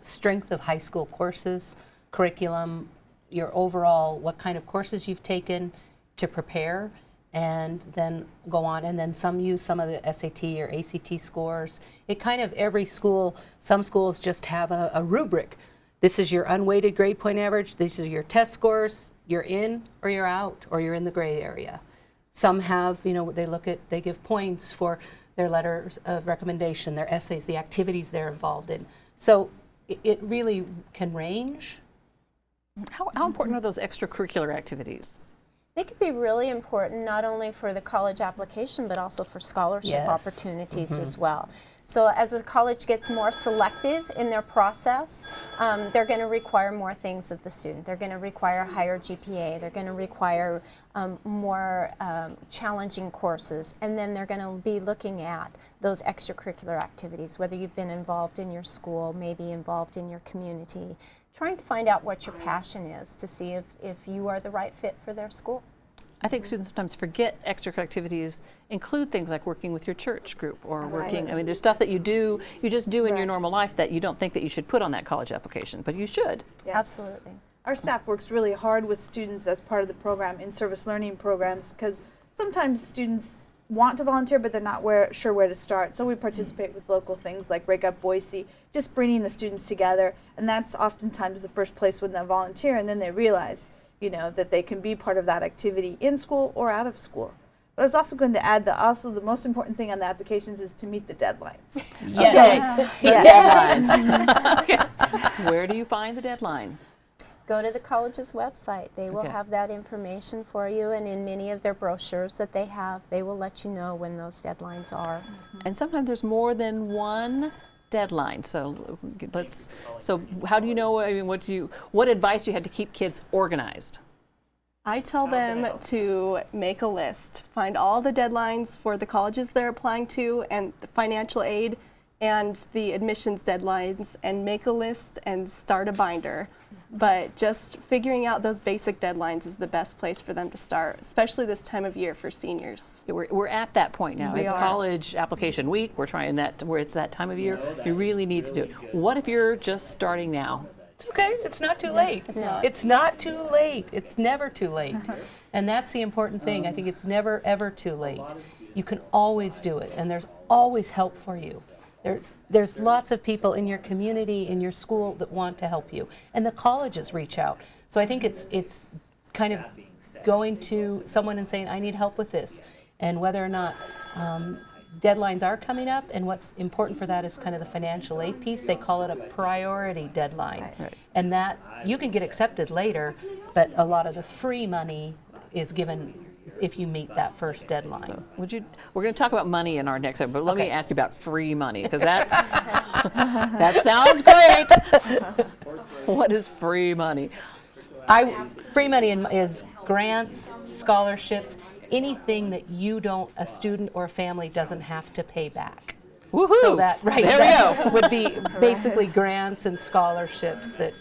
strength of high school courses, curriculum, your overall, what kind of courses you've taken to prepare, and then go on, and then some use some of the SAT or ACT scores. It kind of, every school, some schools just have a rubric. This is your unweighted grade point average, these are your test scores, you're in or you're out, or you're in the gray area. Some have, they give points for their letters of recommendation, their essays, the activities they're involved in. So it really can range. How important are those extracurricular activities? They could be really important not only for the college application but also for scholarship opportunities as well. So as the college gets more selective in their process, they're going to require more things of the student. They're going to require higher GPA. They're going to require more challenging courses. And then they're going to be looking at those extracurricular activities, whether you've been involved in your school, maybe involved in your community, trying to find out what your passion is to see if you are the right fit for their school. I think students sometimes forget extracurricular activities include things like working with your church group or working, I mean, there's stuff that you just do in your normal life that you don't think that you should put on that college application, but you should. Yeah. Absolutely. Our staff works really hard with students as part of the program, in-service learning programs, because sometimes students want to volunteer, but they're not sure where to start. So we participate with local things like Break Up Boise, just bringing the students together, and that's oftentimes the first place when they volunteer, and then they realize that they can be part of that activity in school or out of school. But I was also going to add that also the most important thing on the applications is to meet the deadlines. Yes, the deadlines. Okay. Where do you find the deadlines? Go to the college's website. They will Okay. have that information for you, and in many of their brochures that they have, they will let you know when those deadlines are. And sometimes there's more than one deadline. So how do you know, I mean, what advice do you have to keep kids organized? I tell them to make a list, find all the deadlines for the colleges they're applying to and the financial aid and the admissions deadlines, and make a list and start a binder. But just figuring out those basic deadlines is the best place for them to start, especially this time of year for seniors. We're at that point now. We It's are. college application week. We're trying that where it's that time of year. You really need to do it. What if you're just starting now? It's okay. It's not too late. It's not too late. It's never too late. And that's the important thing. I think it's never, ever too late. You can always do it, and there's always help for you. There's lots of people in your community, in your school that want to help you, and the colleges reach out. So I think it's kind of going to someone and saying, I need help with this, and whether or not deadlines are coming up, and what's important for that is kind of the financial aid piece. They call it a priority deadline, and that you can get accepted later, but a lot of the free money is given if you meet that first deadline. So we're going to talk about money in our next episode, but let me ask you about free money, because that sounds great. What is free money? Free money is grants, scholarships, anything that a student or a family doesn't have to pay back. Woohoo! So that, There we go. would be basically grants and scholarships that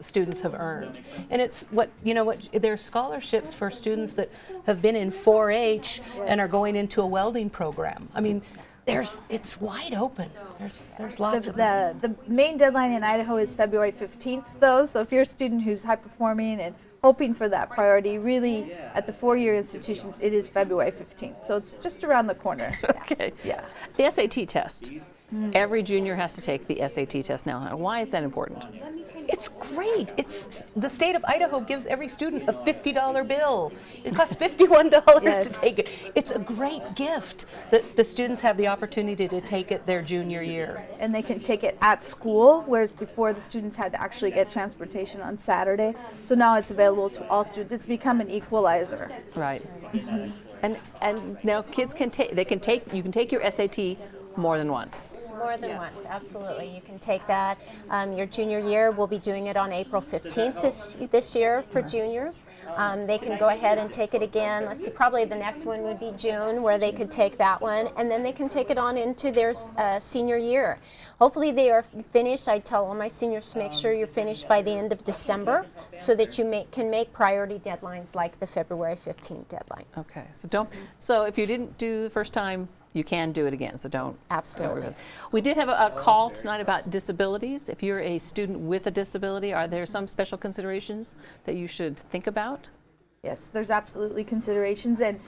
students have earned. And it's there are scholarships for students that have been in 4-H and are going into a welding program. I mean, it's wide open. There's lots of The main deadline in Idaho is February 15th, though. So if you're a student who's high performing and hoping for that priority, really at the four-year institutions, it is February 15th. So it's just around the corner. Okay. Yeah. The SAT test. Every junior has to take the SAT test now. Why is that important? It's great. The state of Idaho gives every student a $50 bill. It costs $51 to take it. It's a great gift that the students have the opportunity to take it their junior year. And they can take it at school, whereas before the students had to actually get transportation on Saturday. So now it's available to all students. It's become an equalizer. Right. And now kids you can take your SAT more than once. More than once, absolutely. You can take that. Your junior year, we'll be doing it on April 15th this year for juniors. They can go ahead and take it again. Let's see, probably the next one would be June, where they could take that one, and then they can take it on into their senior year. Hopefully they are finished. I tell all my seniors to make sure you're finished by the end of December, so that you can make priority deadlines like the February 15th deadline. Okay, so if you didn't do the first time, you can do it again, so don't. Absolutely. We did have a call tonight about disabilities. If you're a student with a disability, are there some special considerations that you should think about? Yes, there's absolutely considerations, and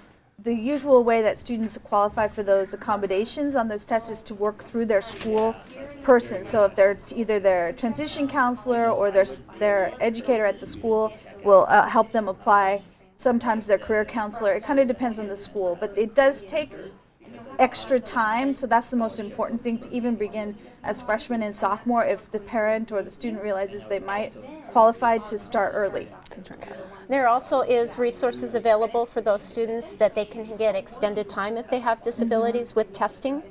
the usual way that students qualify for those accommodations on those tests is to work through their school person. So if they're either their transition counselor or their educator at the school will help them apply. Sometimes their career counselor. It kind of depends on the school, but it does take extra time, so that's the most important thing, to even begin as freshman and sophomore if the parent or the student realizes they might qualify to start early. There also is resources available for those students that they can get extended time if they have disabilities with testing.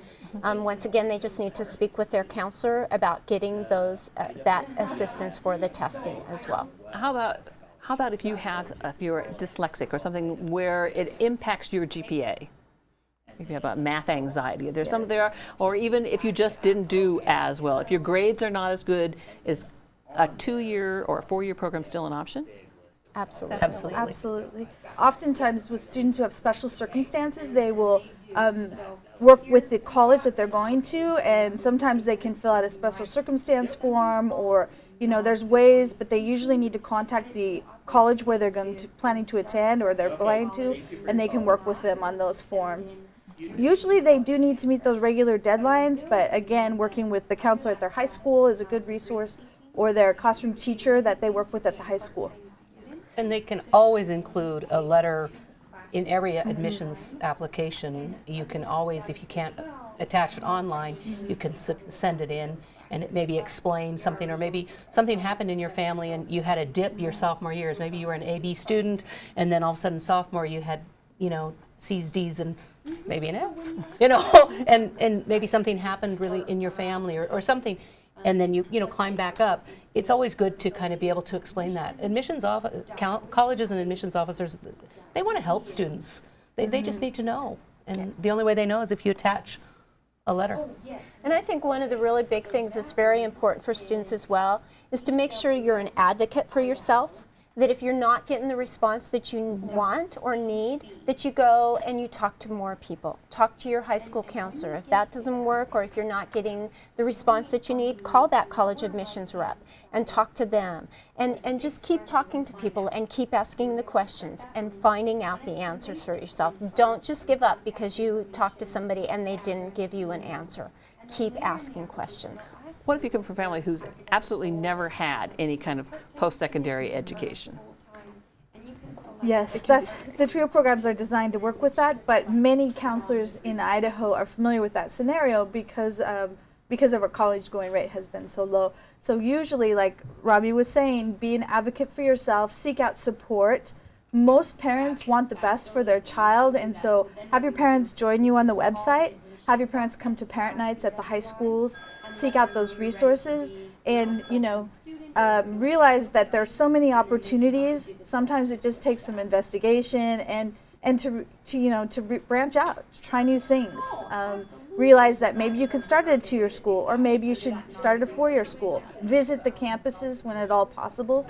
Once again, they just need to speak with their counselor about getting those that assistance for the testing as well. How about if you're dyslexic or something where it impacts your GPA? If you have a math anxiety, there's some there, or even if you just didn't do as well, if your grades are not as good, is a 2-year or a 4-year program still an option? Absolutely. Absolutely. Oftentimes with students who have special circumstances, they will work with the college that they're going to, and sometimes they can fill out a special circumstance form, or there's ways, but they usually need to contact the college where they're planning to attend or they're applying to, and they can work with them on those forms. Usually they do need to meet those regular deadlines, but again, working with the counselor at their high school is a good resource, or their classroom teacher that they work with at the high school. And they can always include a letter in every admissions application. You can always, if you can't attach it online, you can send it in, and it maybe explain something, or maybe something happened in your family and you had a dip your sophomore years. Maybe you were an AB student, and then all of a sudden sophomore you had, C's, D's, and maybe an F, and maybe something happened really in your family or something, and then you climb back up. It's always good to kind of be able to explain that. Colleges and admissions officers, they want to help students. They just need to know, and the only way they know is if you attach a letter. And I think one of the really big things that's very important for students as well is to make sure you're an advocate for yourself. That if you're not getting the response that you want or need, that you go and you talk to more people. Talk to your high school counselor. If that doesn't work, or if you're not getting the response that you need, call that college admissions rep and talk to them. And just keep talking to people and keep asking the questions and finding out the answers for yourself. Don't just give up because you talked to somebody and they didn't give you an answer. Keep asking questions. What if you come from a family who's absolutely never had any kind of post-secondary education? Yes, the TRIO programs are designed to work with that, but many counselors in Idaho are familiar with that scenario because our college going rate has been so low. So usually, like Robbie was saying, be an advocate for yourself, seek out support. Most parents want the best for their child, and so have your parents join you on the website. Have your parents come to parent nights at the high schools, seek out those resources, and realize that there's so many opportunities. Sometimes it just takes some investigation and to branch out, try new things. Realize that maybe you could start at a 2-year school, or maybe you should start at a 4-year school. Visit the campuses when at all possible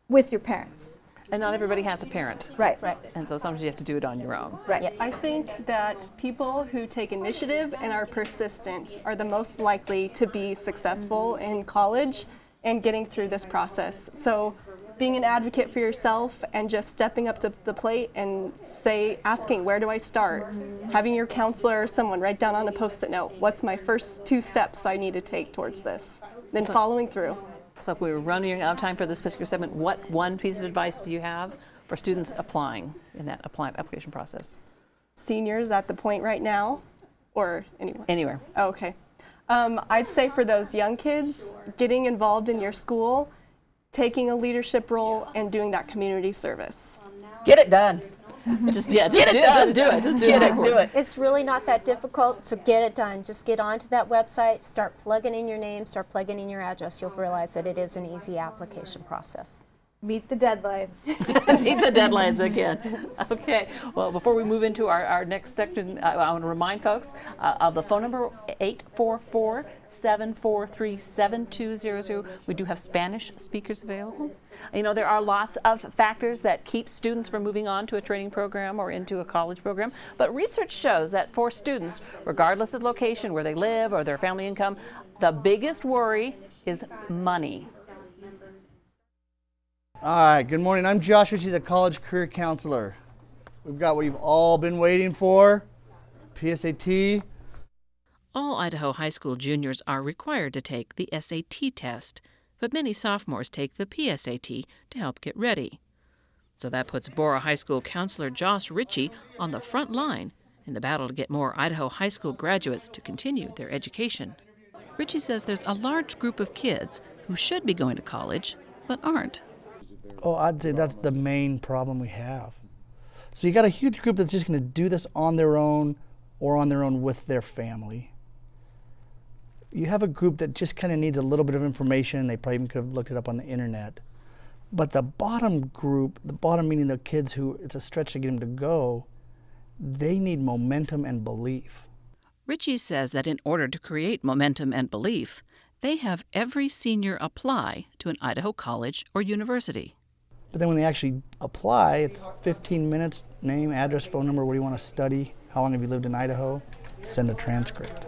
with your parents. And not everybody has a parent. Right. And so sometimes you have to do it on your own. Right. I think that people who take initiative and are persistent are the most likely to be successful in college and getting through this process. So being an advocate for yourself and just stepping up to the plate and asking, where do I start? Having your counselor or someone write down on a Post-it note, what's my first 2 steps I need to take towards this? Then following through. So if we're running out of time for this particular segment, what one piece of advice do you have for students applying in that application process? Seniors at the point right now, or anywhere? Anywhere. Oh, okay. I'd say for those young kids, getting involved in your school, taking a leadership role, and doing that community service. Get it done. Just do it. It's really not that difficult, so get it done. Just get onto that website, start plugging in your name, start plugging in your address. You'll realize that it is an easy application process. Meet the deadlines. Meet the deadlines again. Okay. Well, before we move into our next section, I want to remind folks of the phone number 844-743-7200. We do have Spanish speakers available. There are lots of factors that keep students from moving on to a training program or into a college program, but research shows that for students, regardless of location, where they live or their family income, the biggest worry is money. All right, good morning. I'm Josh Ritchie, the College Career Counselor. We've got what you've all been waiting for, PSAT. All Idaho high school juniors are required to take the SAT test, but many sophomores take the PSAT to help get ready. So that puts Bora High School counselor Josh Ritchie on the front line in the battle to get more Idaho high school graduates to continue their education. Ritchie says there's a large group of kids who should be going to college, but aren't. Oh, I'd say that's the main problem we have. So you got a huge group that's just going to do this on their own or on their own with their family. you have a group that just kind of needs a little bit of information. They probably even could have looked it up on the internet. But the bottom group, the bottom meaning the kids who it's a stretch to get them to go, they need momentum and belief. Richie says that in order to create momentum and belief, they have every senior apply to an Idaho college or university. But then when they actually apply, it's 15 minutes, name, address, phone number, what do you want to study, how long have you lived in Idaho, send a transcript.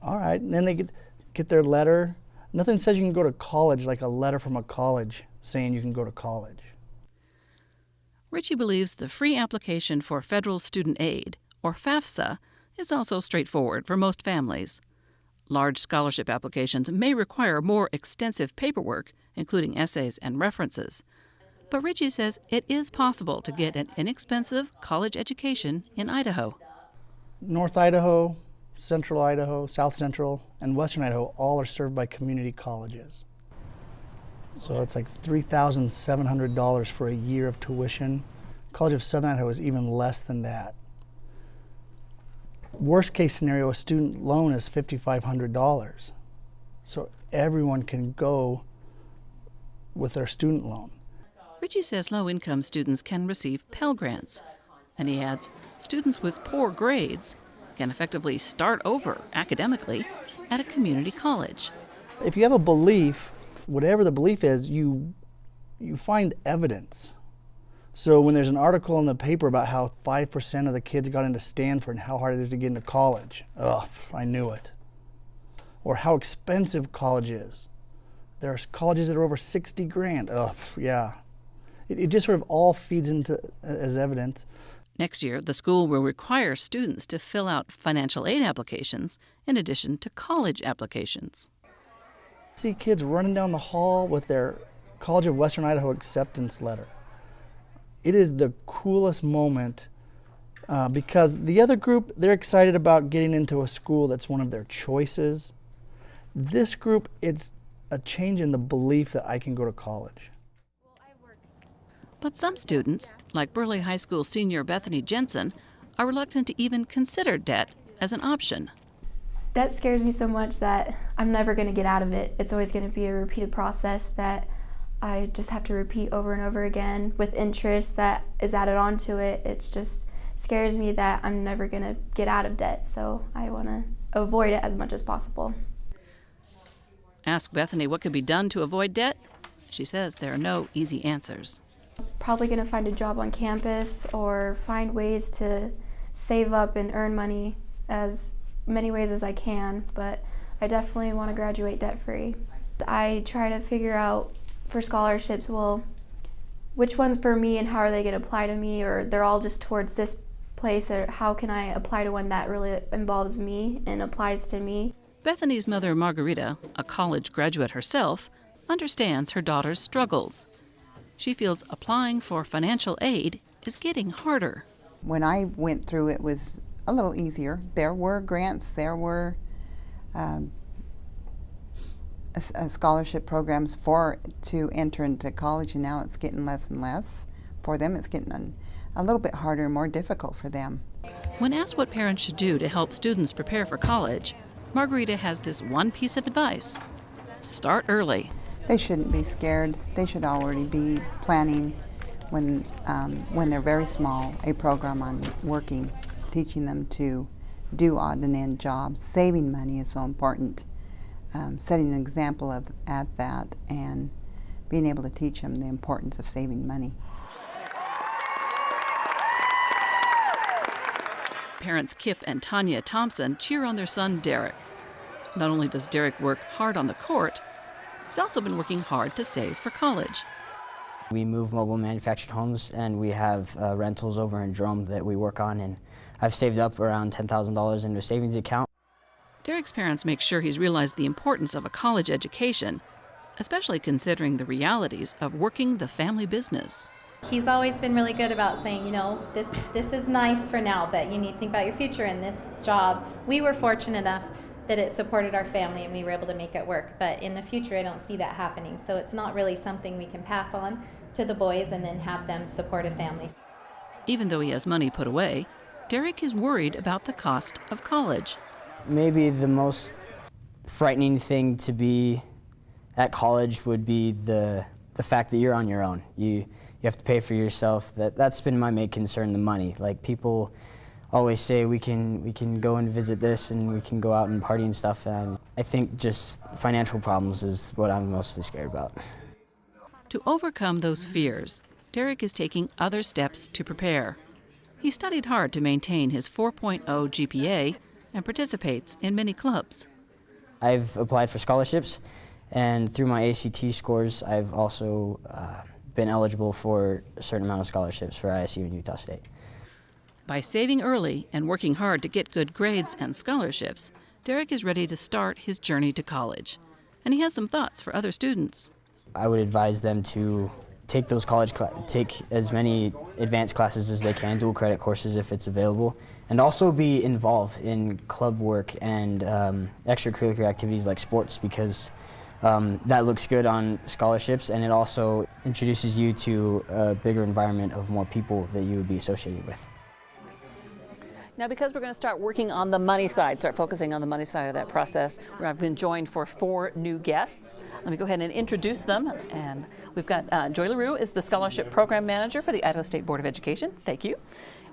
All right, and then they get their letter. Nothing says you can go to college like a letter from a college saying you can go to college. Richie believes the free application for federal student aid, or FAFSA, is also straightforward for most families. Large scholarship applications may require more extensive paperwork, including essays and references. But Richie says it is possible to get an inexpensive college education in Idaho. North Idaho, Central Idaho, South Central, and Western Idaho all are served by community colleges. So it's like $3,700 for a year of tuition. College of Southern Idaho is even less than that. Worst case scenario, a student loan is $5,500. So everyone can go with their student loan. Richie says low-income students can receive Pell Grants. And he adds, students with poor grades can effectively start over academically at a community college. If you have a belief, whatever the belief is, you find evidence. So when there's an article in the paper about how 5% of the kids got into Stanford and how hard it is to get into college, ugh, I knew it. Or how expensive college is. There's colleges that are over 60 grand, ugh, yeah. It just sort of all feeds into as evidence. Next year, the school will require students to fill out financial aid applications in addition to college applications. See kids running down the hall with their College of Western Idaho acceptance letter. It is the coolest moment because the other group, they're excited about getting into a school that's one of their choices. This group, it's a change in the belief that I can go to college. But some students, like Burley High School senior Bethany Jensen, are reluctant to even consider debt as an option. Debt scares me so much that I'm never going to get out of it. It's always going to be a repeated process that I just have to repeat over and over again with interest that is added onto it. It just scares me that I'm never going to get out of debt, so I want to avoid it as much as possible. Ask Bethany what could be done to avoid debt. She says there are no easy answers. Probably going to find a job on campus or find ways to save up and earn money as many ways as I can, but I definitely want to graduate debt-free. I try to figure out for scholarships, well, which one's for me and how are they going to apply to me, or they're all just towards this place, or how can I apply to one that really involves me and applies to me. Bethany's mother, Margarita, a college graduate herself, understands her daughter's struggles. She feels applying for financial aid is getting harder. When I went through, it was a little easier. There were grants, there were scholarship programs to enter into college, and now it's getting less and less for them. It's getting a little bit harder and more difficult for them. When asked what parents should do to help students prepare for college, Margarita has this one piece of advice: start early. They shouldn't be scared. They should already be planning when they're very small, a program on working, teaching them to do odd and end jobs. Saving money is so important. Setting an example at that and being able to teach them the importance of saving money. Parents Kip and Tanya Thompson cheer on their son Derek. Not only does Derek work hard on the court, he's also been working hard to save for college. We move mobile manufactured homes, and we have rentals over in Jerome that we work on, and I've saved up around $10,000 into a savings account. Derek's parents make sure he's realized the importance of a college education, especially considering the realities of working the family business. He's always been really good about saying, you know, this is nice for now, but you need to think about your future in this job. We were fortunate enough that it supported our family and we were able to make it work, but in the future I don't see that happening. So it's not really something we can pass on to the boys and then have them support a family. Even though he has money put away, Derek is worried about the cost of college. Maybe the most frightening thing to be at college would be the fact that you're on your own. You have to pay for yourself. That's been my main concern, the money. Like, people always say we can go and visit this and we can go out and party and stuff. And I think just financial problems is what I'm mostly scared about. To overcome those fears, Derek is taking other steps to prepare. He studied hard to maintain his 4.0 GPA and participates in many clubs. I've applied for scholarships, and through my ACT scores, I've also been eligible for a certain amount of scholarships for ISU and Utah State. By saving early and working hard to get good grades and scholarships, Derek is ready to start his journey to college. And he has some thoughts for other students. I would advise them to take those take as many advanced classes as they can, dual credit courses if it's available, and also be involved in club work and extracurricular activities like sports, because that looks good on scholarships, and it also introduces you to a bigger environment of more people that you would be associated with. Now, because we're going to start working on the money side, start focusing on the money side of that process, I've been joined for 4 new guests. Let me go ahead and introduce them. And we've got Joy LaRue is the Scholarship Program Manager for the Idaho State Board of Education. Thank you.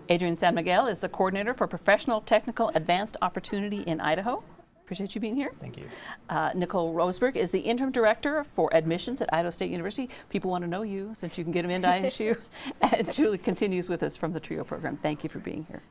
Adrian San Miguel is the Coordinator for Professional Technical Advanced Opportunity in Idaho. Appreciate you being here. Thank you. Nicole Roseberg is the Interim Director for Admissions at Idaho State University. People want to know you since you can get them into ISU. And Julie continues with us from the TRIO program. Thank you for being here.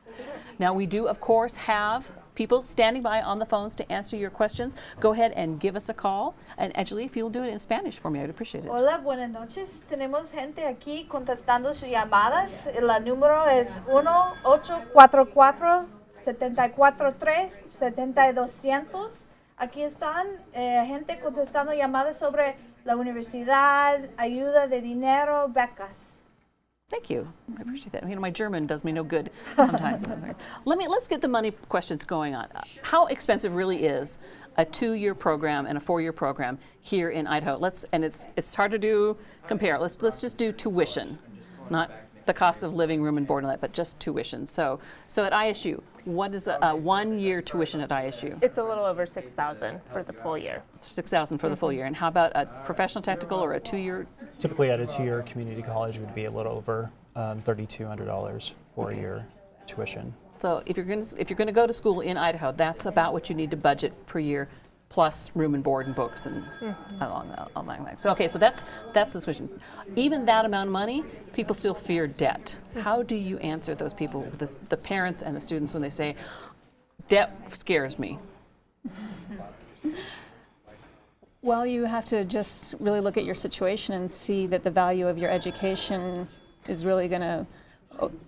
Now, we do, of course, have people standing by on the phones to answer your questions. Go ahead and give us a call. And Julie, if you'll do it in Spanish for me, I'd appreciate it. Hola, buenas noches. Tenemos gente aquí contestando sus llamadas. El número es 1-844-743-7200. Aquí están gente contestando llamadas sobre la universidad, ayuda de dinero, becas. Thank you. I appreciate that. You know, my German does me no good sometimes. Let's get the money questions going on. How expensive really is a 2-year program and a 4-year program here in Idaho? It's hard to compare. Let's just do tuition, not the cost of living, room and board and that, but just tuition. So at ISU, what is a 1-year tuition at ISU? It's a little over $6,000 for the full year. $6,000 for the full year. And how about a professional technical or a 2-year? Typically at a 2-year community college would be a little over $3,200 for a year tuition. So if you're going to go to school in Idaho, that's about what you need to budget per year, plus room and board and books and along that line. So okay, so that's the tuition. Even that amount of money, people still fear debt. How do you answer those people, the parents and the students, when they say, debt scares me? Well, you have to just really look at your situation and see that the value of your education is really going to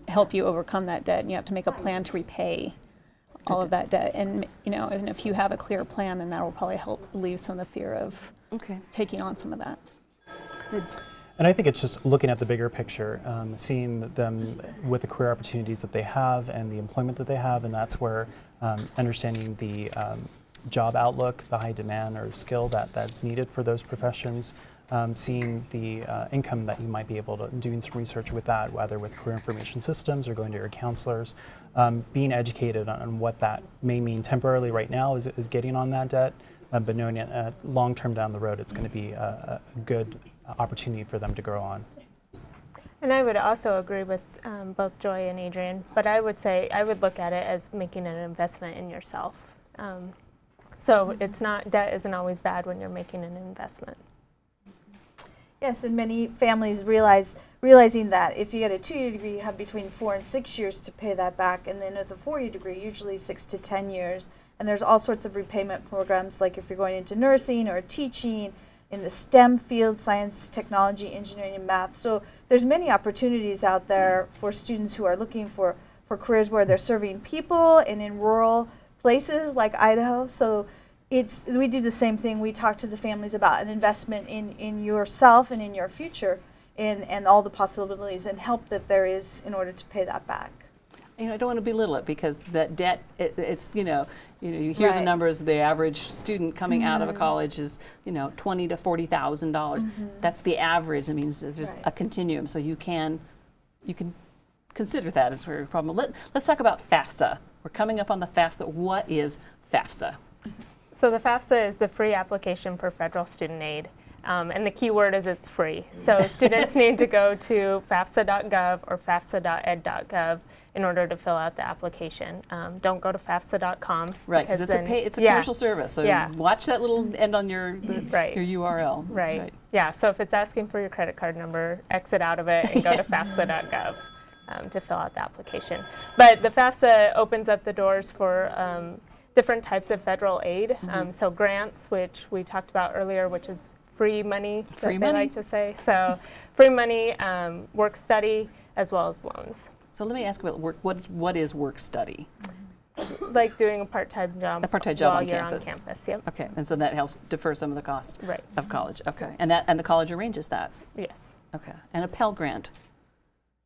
help you overcome that debt, and you have to make a plan to repay all of that debt. And and if you have a clear plan, then that will probably help relieve some of the fear of taking on some of that. And I think it's just looking at the bigger picture, seeing them with the career opportunities that they have and the employment that they have, and that's where understanding the job outlook, the high demand or skill that's needed for those professions, seeing the income that you might be able to, doing some research with that, whether with career information systems or going to your counselors, being educated on what that may mean temporarily right now is getting on that debt, but knowing long term down the road it's going to be a good opportunity for them to grow on. And I would also agree with both Joy and Adrian, but I would say I would look at it as making an investment in yourself. So debt isn't always bad when you're making an investment. Yes, and many families realizing that if you get a 2-year degree, you have between 4 and 6 years to pay that back, and then with a 4-year degree, usually 6 to 10 years. And there's all sorts of repayment programs, like if you're going into nursing or teaching in the STEM field, science, technology, engineering, and math. So there's many opportunities out there for students who are looking for careers where they're serving people and in rural places like Idaho. So we do the same thing. We talk to the families about an investment in yourself and in your future and all the possibilities and help that there is in order to pay that back. I don't want to belittle it, because that debt, it's you hear the numbers. The average student coming out of a college is $20,000 to $40,000. That's the average. I mean, there's a continuum, so you can consider that as a problem. Let's talk about FAFSA. We're coming up on the FAFSA. What is FAFSA? So the FAFSA is the free application for federal student aid. And the key word is it's free. So students need to go to fafsa.gov or fafsa.ed.gov in order to fill out the application. Don't go to fafsa.com. Right, because it's a commercial service. So watch that little end on your URL. That's right. Yeah, so if it's asking for your credit card number, exit out of it and go to fafsa.gov to fill out the application. But the FAFSA opens up the doors for different types of federal aid. So grants, which we talked about earlier, which is free money, they like to say. So free money, work study, as well as loans. So let me ask about work. What is work study? Like doing a part-time job. A part-time job while on you're campus. on campus. Yep. Okay, and so that helps defer some of the cost of college. Okay, and the college arranges that. Yes. Okay, and a Pell Grant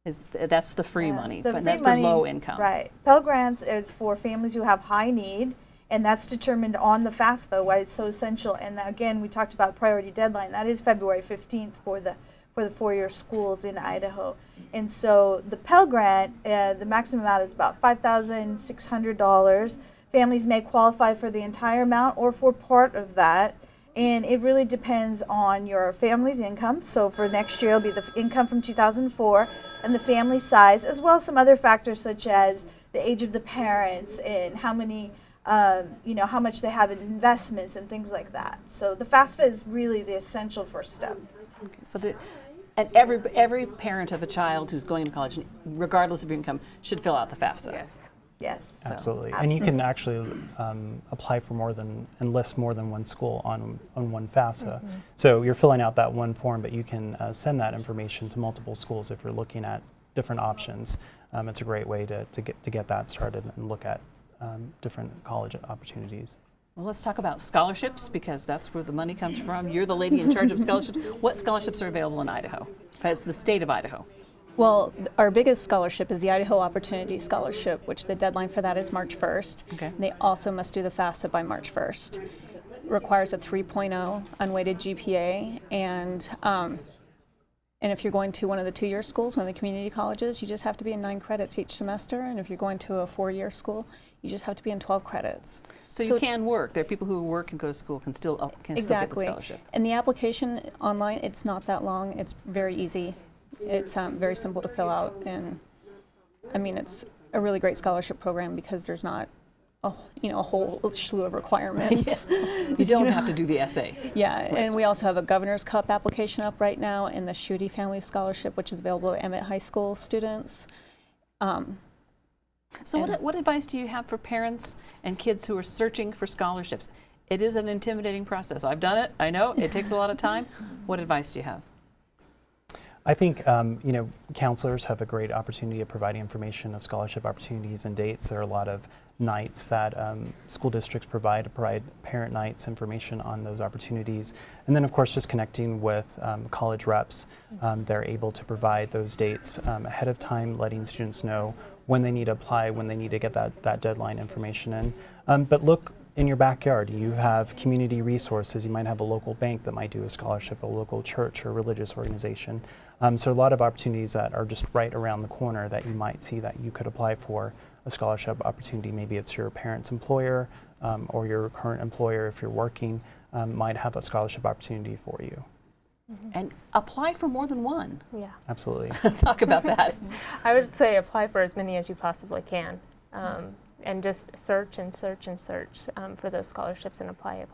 that's the free money, The but free that's money, for low income. Right. Pell Grants is for families who have high need, and that's determined on the FAFSA why it's so essential. And again, we talked about priority deadline. That is February 15th for the 4-year schools in Idaho. And so the Pell Grant, the maximum amount is about $5,600. Families may qualify for the entire amount or for part of that. And it really depends on your family's income. So for next year, it'll be the income from 2004 and the family size, as well as some other factors such as the age of the parents and how many, how much they have in investments and things like that. So the FAFSA is really the essential first step. So and every parent of a child who's going to college, regardless of your income, should fill out the FAFSA. Yes. Yes. Absolutely. And you can actually apply for and list more than one school on one FAFSA. So you're filling out that one form, but you can send that information to multiple schools if you're looking at different options. It's a great way to get that started and look at different college opportunities. Well, let's talk about scholarships, because that's where the money comes from. You're the lady in charge of scholarships. What scholarships are available in Idaho, as the state of Idaho? Well, our biggest scholarship is the Idaho Opportunity Scholarship, which the deadline for that is March 1st. Okay. And they also must do the FAFSA by March 1st. Requires a 3.0 unweighted GPA, and if you're going to one of the 2-year schools, one of the community colleges, you just have to be in 9 credits each semester, and if you're going to a 4-year school, you just have to be in 12 credits. So you can work. There are people who work and go to school can still get the scholarship. And the application online, it's not that long. It's very easy. It's very simple to fill out, and I mean, it's a really great scholarship program because there's not a whole slew of requirements. You don't have to do the essay. Yeah, and we also have a Governor's Cup application up right now, and the Schutte Family Scholarship, which is available to Emmett High School students. So what advice do you have for parents and kids who are searching for scholarships? It is an intimidating process. I've done it. I know it takes a lot of time. What advice do you have? I think counselors have a great opportunity of providing information of scholarship opportunities and dates. There are a lot of nights that school districts provide parent nights, information on those opportunities. And then of course just connecting with college reps. They're able to provide those dates ahead of time, letting students know when they need to apply, when they need to get that deadline information in. But look in your backyard. You have community resources. You might have a local bank that might do a scholarship, a local church or religious organization. So a lot of opportunities that are just right around the corner that you might see that you could apply for a scholarship opportunity. Maybe it's your parent's employer or your current employer, if you're working, might have a scholarship opportunity for you. And apply for more than one. Yeah. Absolutely. Talk about that. I would say apply for as many as you possibly can. And just search and search and search for those scholarships and apply.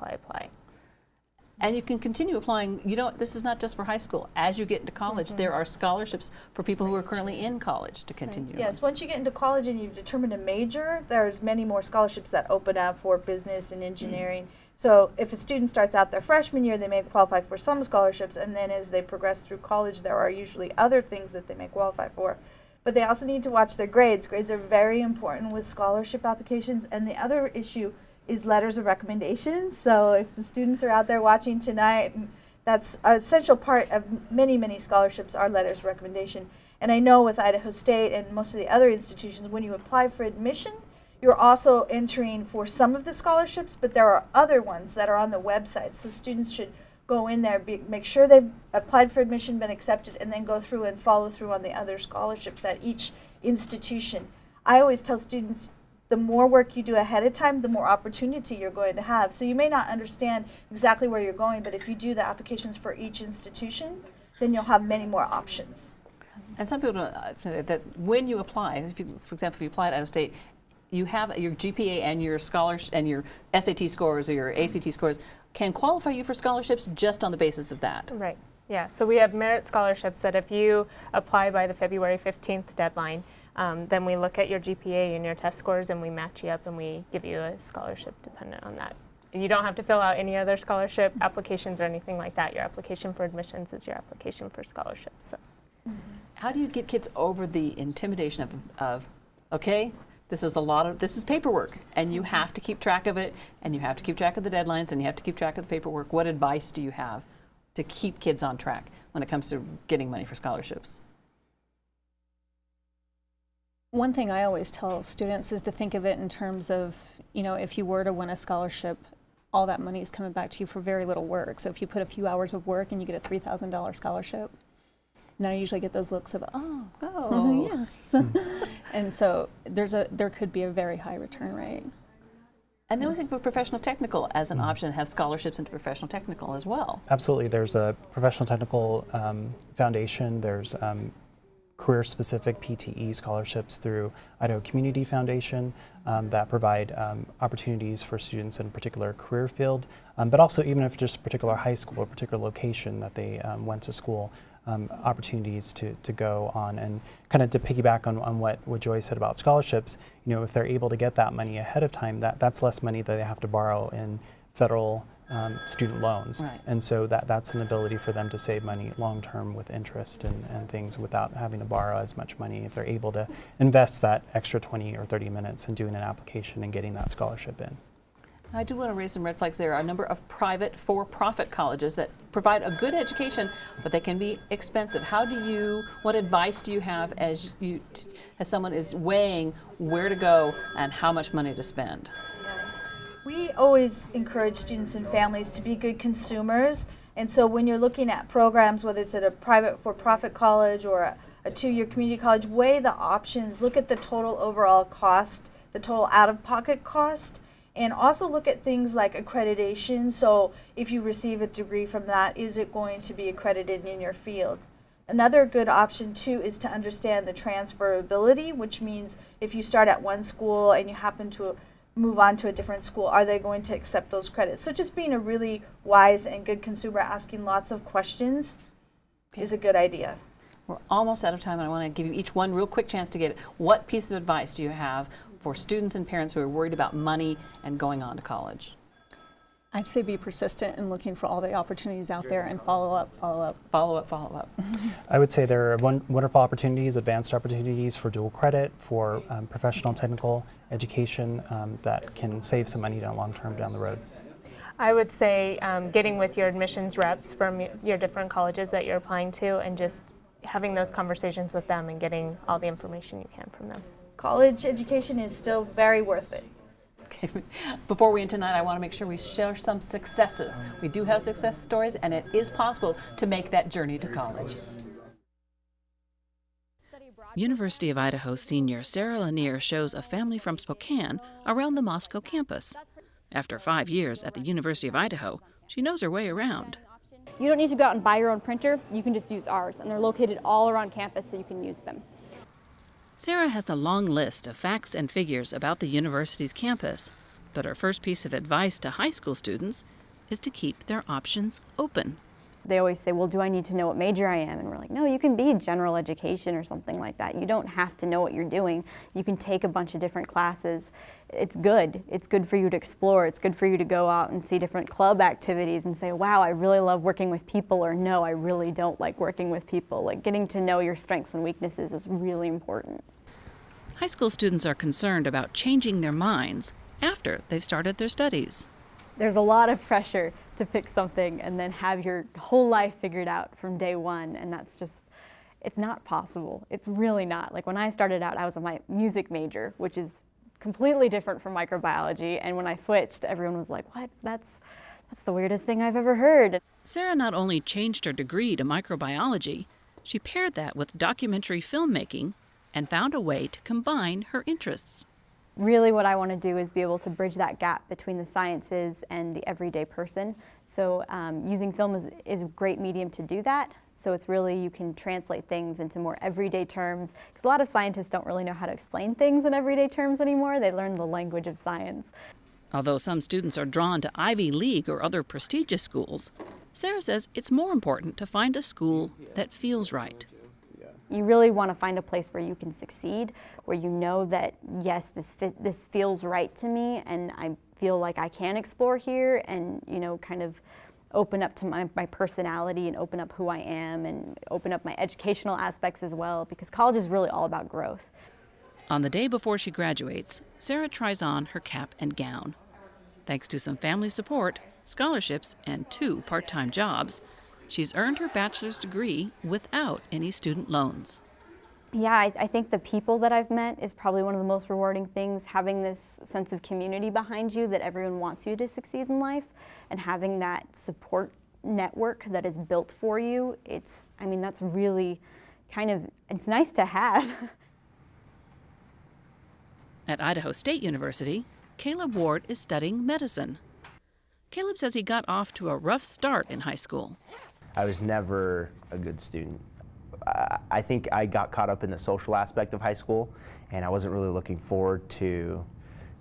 And you can continue applying. This is not just for high school. As you get into college, there are scholarships for people who are currently in college to continue. Yes, once you get into college and you've determined a major, there's many more scholarships that open up for business and engineering. So if a student starts out their freshman year, they may qualify for some scholarships, and then as they progress through college, there are usually other things that they may qualify for. But they also need to watch their grades. Grades are very important with scholarship applications. And the other issue is letters of recommendation. So if the students are out there watching tonight, that's an essential part of many, many scholarships are letters of recommendation. And I know with Idaho State and most of the other institutions, when you apply for admission, you're also entering for some of the scholarships, but there are other ones that are on the website. So students should go in there, make sure they've applied for admission, been accepted, and then go through and follow through on the other scholarships at each institution. I always tell students, the more work you do ahead of time, the more opportunity you're going to have. So you may not understand exactly where you're going, but if you do the applications for each institution, then you'll have many more options. And some people don't, that when you apply, if you, for example, if you apply at Idaho State, you have your GPA and your scholarship and your SAT scores or your ACT scores can qualify you for scholarships just on the basis of that. Right. Yeah. So we have merit scholarships that if you apply by the February 15th deadline, then we look at your GPA and your test scores and we match you up and we give you a scholarship dependent on that. You don't have to fill out any other scholarship applications or anything like that. Your application for admissions is your application for scholarships. So. How do you get kids over the intimidation of okay, this is paperwork and you have to keep track of it and you have to keep track of the deadlines and you have to keep track of the paperwork. What advice do you have to keep kids on track when it comes to getting money for scholarships? One thing I always tell students is to think of it in terms of, you know, if you were to win a scholarship, all that money is coming back to you for very little work. So if you put a few hours of work and you get a $3,000 scholarship, and then I usually get those looks of, oh, yes. And so there could be a very high return rate. And then we think of professional technical as an option, have scholarships into professional technical as well. Absolutely. There's a professional technical foundation. There's career-specific PTE scholarships through Idaho Community Foundation that provide opportunities for students in a particular career field, but also even if just a particular high school or particular location that they went to school, opportunities to go on. And kind of to piggyback on what Joy said about scholarships, you know, if they're able to get that money ahead of time, that's less money that they have to borrow in federal student loans. Right. And so that's an ability for them to save money long term with interest and things without having to borrow as much money if they're able to invest that extra 20 or 30 minutes in doing an application and getting that scholarship in. I do want to raise some red flags. There are a number of private for-profit colleges that provide a good education, but they can be expensive. What advice do you have as someone is weighing where to go and how much money to spend? We always encourage students and families to be good consumers, and so when you're looking at programs, whether it's at a private for-profit college or a two-year community college, weigh the options, look at the total overall cost, the total out-of-pocket cost, and also look at things like accreditation. So if you receive a degree from that, is it going to be accredited in your field? Another good option too is to understand the transferability, which means if you start at one school and you happen to move on to a different school, are they going to accept those credits? So just being a really wise and good consumer, asking lots of questions is a good idea. We're almost out of time, and I want to give you each one real quick chance to get it. What piece of advice do you have for students and parents who are worried about money and going on to college? I'd say be persistent in looking for all the opportunities out there and follow up. I would say there are wonderful opportunities, advanced opportunities for dual credit, for professional technical education that can save some money long term down the road. I would say getting with your admissions reps from your different colleges that you're applying to and just having those conversations with them and getting all the information you can from them. College education is still very worth it. Okay. Before we end tonight, I want to make sure we share some successes. We do have success stories, and it is possible to make that journey to college. University of Idaho senior Sarah Lanier shows a family from Spokane around the Moscow campus. After 5 years at the University of Idaho, she knows her way around. You don't need to go out and buy your own printer. You can just use ours, and they're located all around campus so you can use them. Sarah has a long list of facts and figures about the university's campus, but her first piece of advice to high school students is to keep their options open. They always say, well, do I need to know what major I am? And we're like, no, you can be general education or something like that. You don't have to know what you're doing. You can take a bunch of different classes. It's good. It's good for you to explore. It's good for you to go out and see different club activities and say, wow, I really love working with people, or no, I really don't like working with people. Like, getting to know your strengths and weaknesses is really important. High school students are concerned about changing their minds after they've started their studies. There's a lot of pressure to pick something and then have your whole life figured out from day one, and that's just, it's not possible. It's really not. Like, when I started out, I was a music major, which is completely different from microbiology, and when I switched, everyone was like, what? That's the weirdest thing I've ever heard. Sarah not only changed her degree to microbiology, she paired that with documentary filmmaking and found a way to combine her interests. Really what I want to do is be able to bridge that gap between the sciences and the everyday person. So using film is a great medium to do that. So it's really, you can translate things into more everyday terms, because a lot of scientists don't really know how to explain things in everyday terms anymore. They learn the language of science. Although some students are drawn to Ivy League or other prestigious schools, Sarah says it's more important to find a school that feels right. You really want to find a place where you can succeed, where you know that, yes, this feels right to me, and I feel like I can explore here and, you know, kind of open up to my personality and open up who I am and open up my educational aspects as well, because college is really all about growth. On the day before she graduates, Sarah tries on her cap and gown. Thanks to some family support, scholarships, and 2 part-time jobs, she's earned her bachelor's degree without any student loans. Yeah, I think the people that I've met is probably one of the most rewarding things, having this sense of community behind you that everyone wants you to succeed in life, and having that support network that is built for you. I mean, that's really it's nice to have. At Idaho State University, Caleb Ward is studying medicine. Caleb says he got off to a rough start in high school. I was never a good student. I think I got caught up in the social aspect of high school, and I wasn't really looking forward to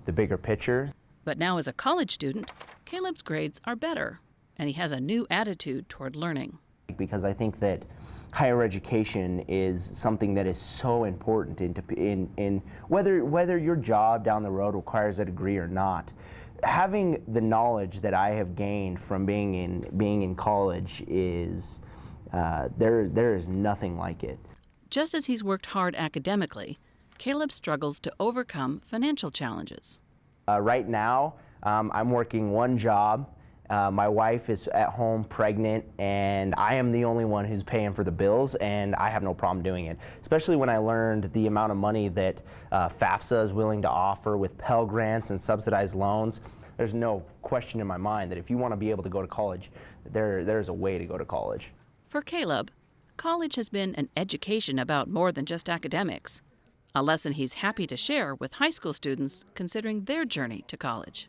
the bigger picture. But now as a college student, Caleb's grades are better, and he has a new attitude toward learning. Because I think that higher education is something that is so important in whether your job down the road requires a degree or not. Having the knowledge that I have gained from being in college is there is nothing like it. Just as he's worked hard academically, Caleb struggles to overcome financial challenges. Right now, I'm working one job. My wife is at home pregnant, and I am the only one who's paying for the bills, and I have no problem doing it. Especially when I learned the amount of money that FAFSA is willing to offer with Pell Grants and subsidized loans. There's no question in my mind that if you want to be able to go to college, there's a way to go to college. For Caleb, college has been an education about more than just academics, a lesson he's happy to share with high school students considering their journey to college.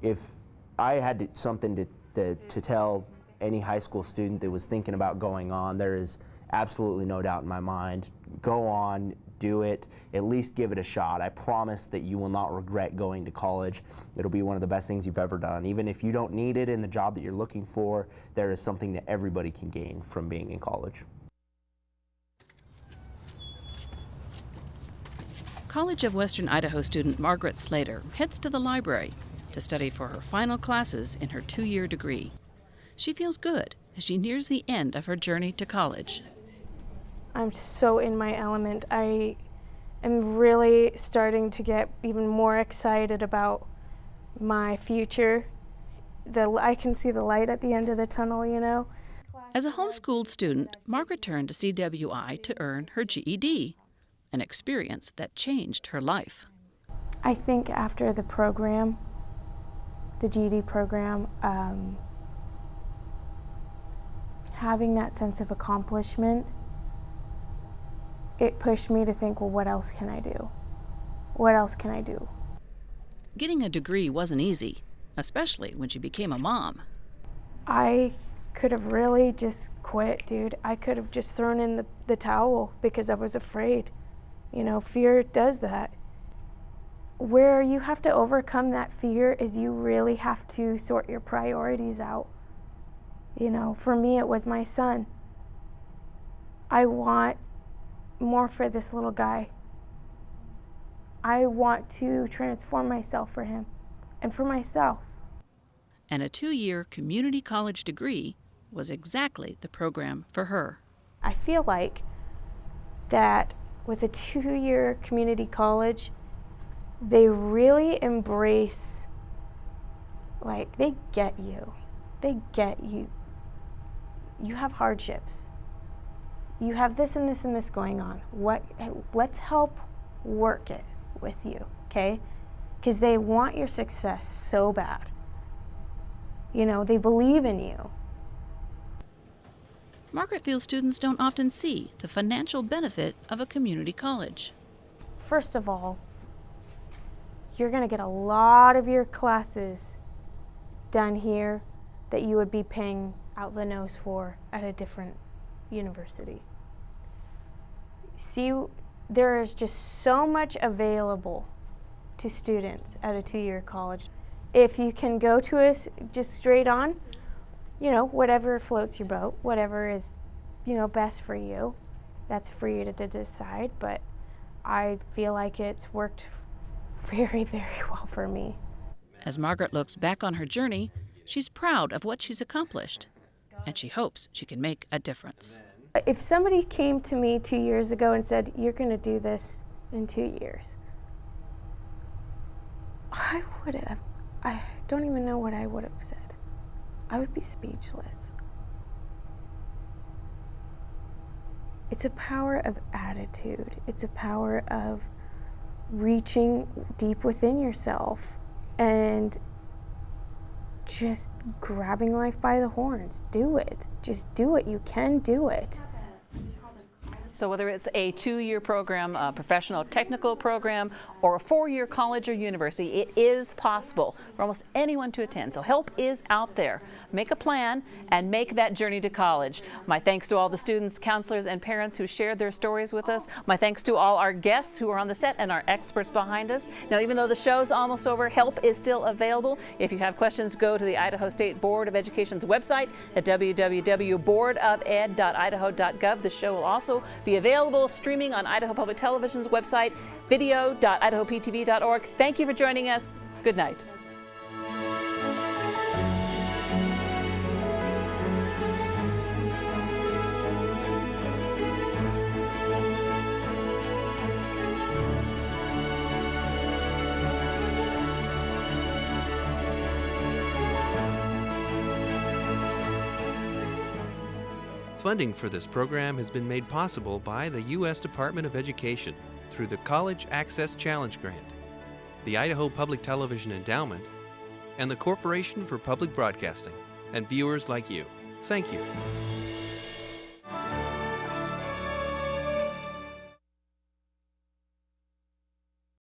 If I had something to tell any high school student that was thinking about going on, there is absolutely no doubt in my mind. Go on, do it, at least give it a shot. I promise that you will not regret going to college. It'll be one of the best things you've ever done. Even if you don't need it in the job that you're looking for, there is something that everybody can gain from being in college. College of Western Idaho student Margaret Slater heads to the library to study for her final classes in her 2-year degree. She feels good as she nears the end of her journey to college. I'm so in my element. I am really starting to get even more excited about my future. I can see the light at the end of the tunnel, you know. As a homeschooled student, Margaret turned to CWI to earn her GED, an experience that changed her life. I think after the program, the GED program, having that sense of accomplishment, it pushed me to think, well, what else can I do? What else can I do? Getting a degree wasn't easy, especially when she became a mom. I could have really just quit, dude. I could have just thrown in the towel because I was afraid. You know, fear does that. Where you have to overcome that fear is you really have to sort your priorities out. You know, for me, it was my son. I want more for this little guy. I want to transform myself for him and for myself. And a 2-year community college degree was exactly the program for her. I feel like that with a 2-year community college, they really embrace, like, they get you. They get you. You have hardships. You have this and this and this going on. Let's help work it with you, okay? Because they want your success so bad. You know, they believe in you. Margaret feels students don't often see the financial benefit of a community college. First of all, you're going to get a lot of your classes done here that you would be paying out the nose for at a different university. See, there is just so much available to students at a 2-year college. If you can go to us just straight on, you know, whatever floats your boat, whatever is, you know, best for you, that's for you to decide. But I feel like it's worked very, very well for me. As Margaret looks back on her journey, she's proud of what she's accomplished, and she hopes she can make a difference. If somebody came to me 2 years ago and said, you're going to do this in 2 years, I don't even know what I would have said. I would be speechless. It's a power of attitude. It's a power of reaching deep within yourself and just grabbing life by the horns. Do it. Just do it. You can do it. So whether it's a 2-year program, a professional technical program, or a 4-year college or university, it is possible for almost anyone to attend. So help is out there. Make a plan and make that journey to college. My thanks to all the students, counselors, and parents who shared their stories with us. My thanks to all our guests who are on the set and our experts behind us. Now, even though the show's almost over, help is still available. If you have questions, go to the Idaho State Board of Education's website at www.boardofed.idaho.gov. The show will also be available streaming on Idaho Public Television's website, video.idahoptv.org. Thank you for joining us. Good night. Funding for this program has been made possible by the U.S. Department of Education through the College Access Challenge Grant, the Idaho Public Television Endowment, and the Corporation for Public Broadcasting, and viewers like you. Thank you.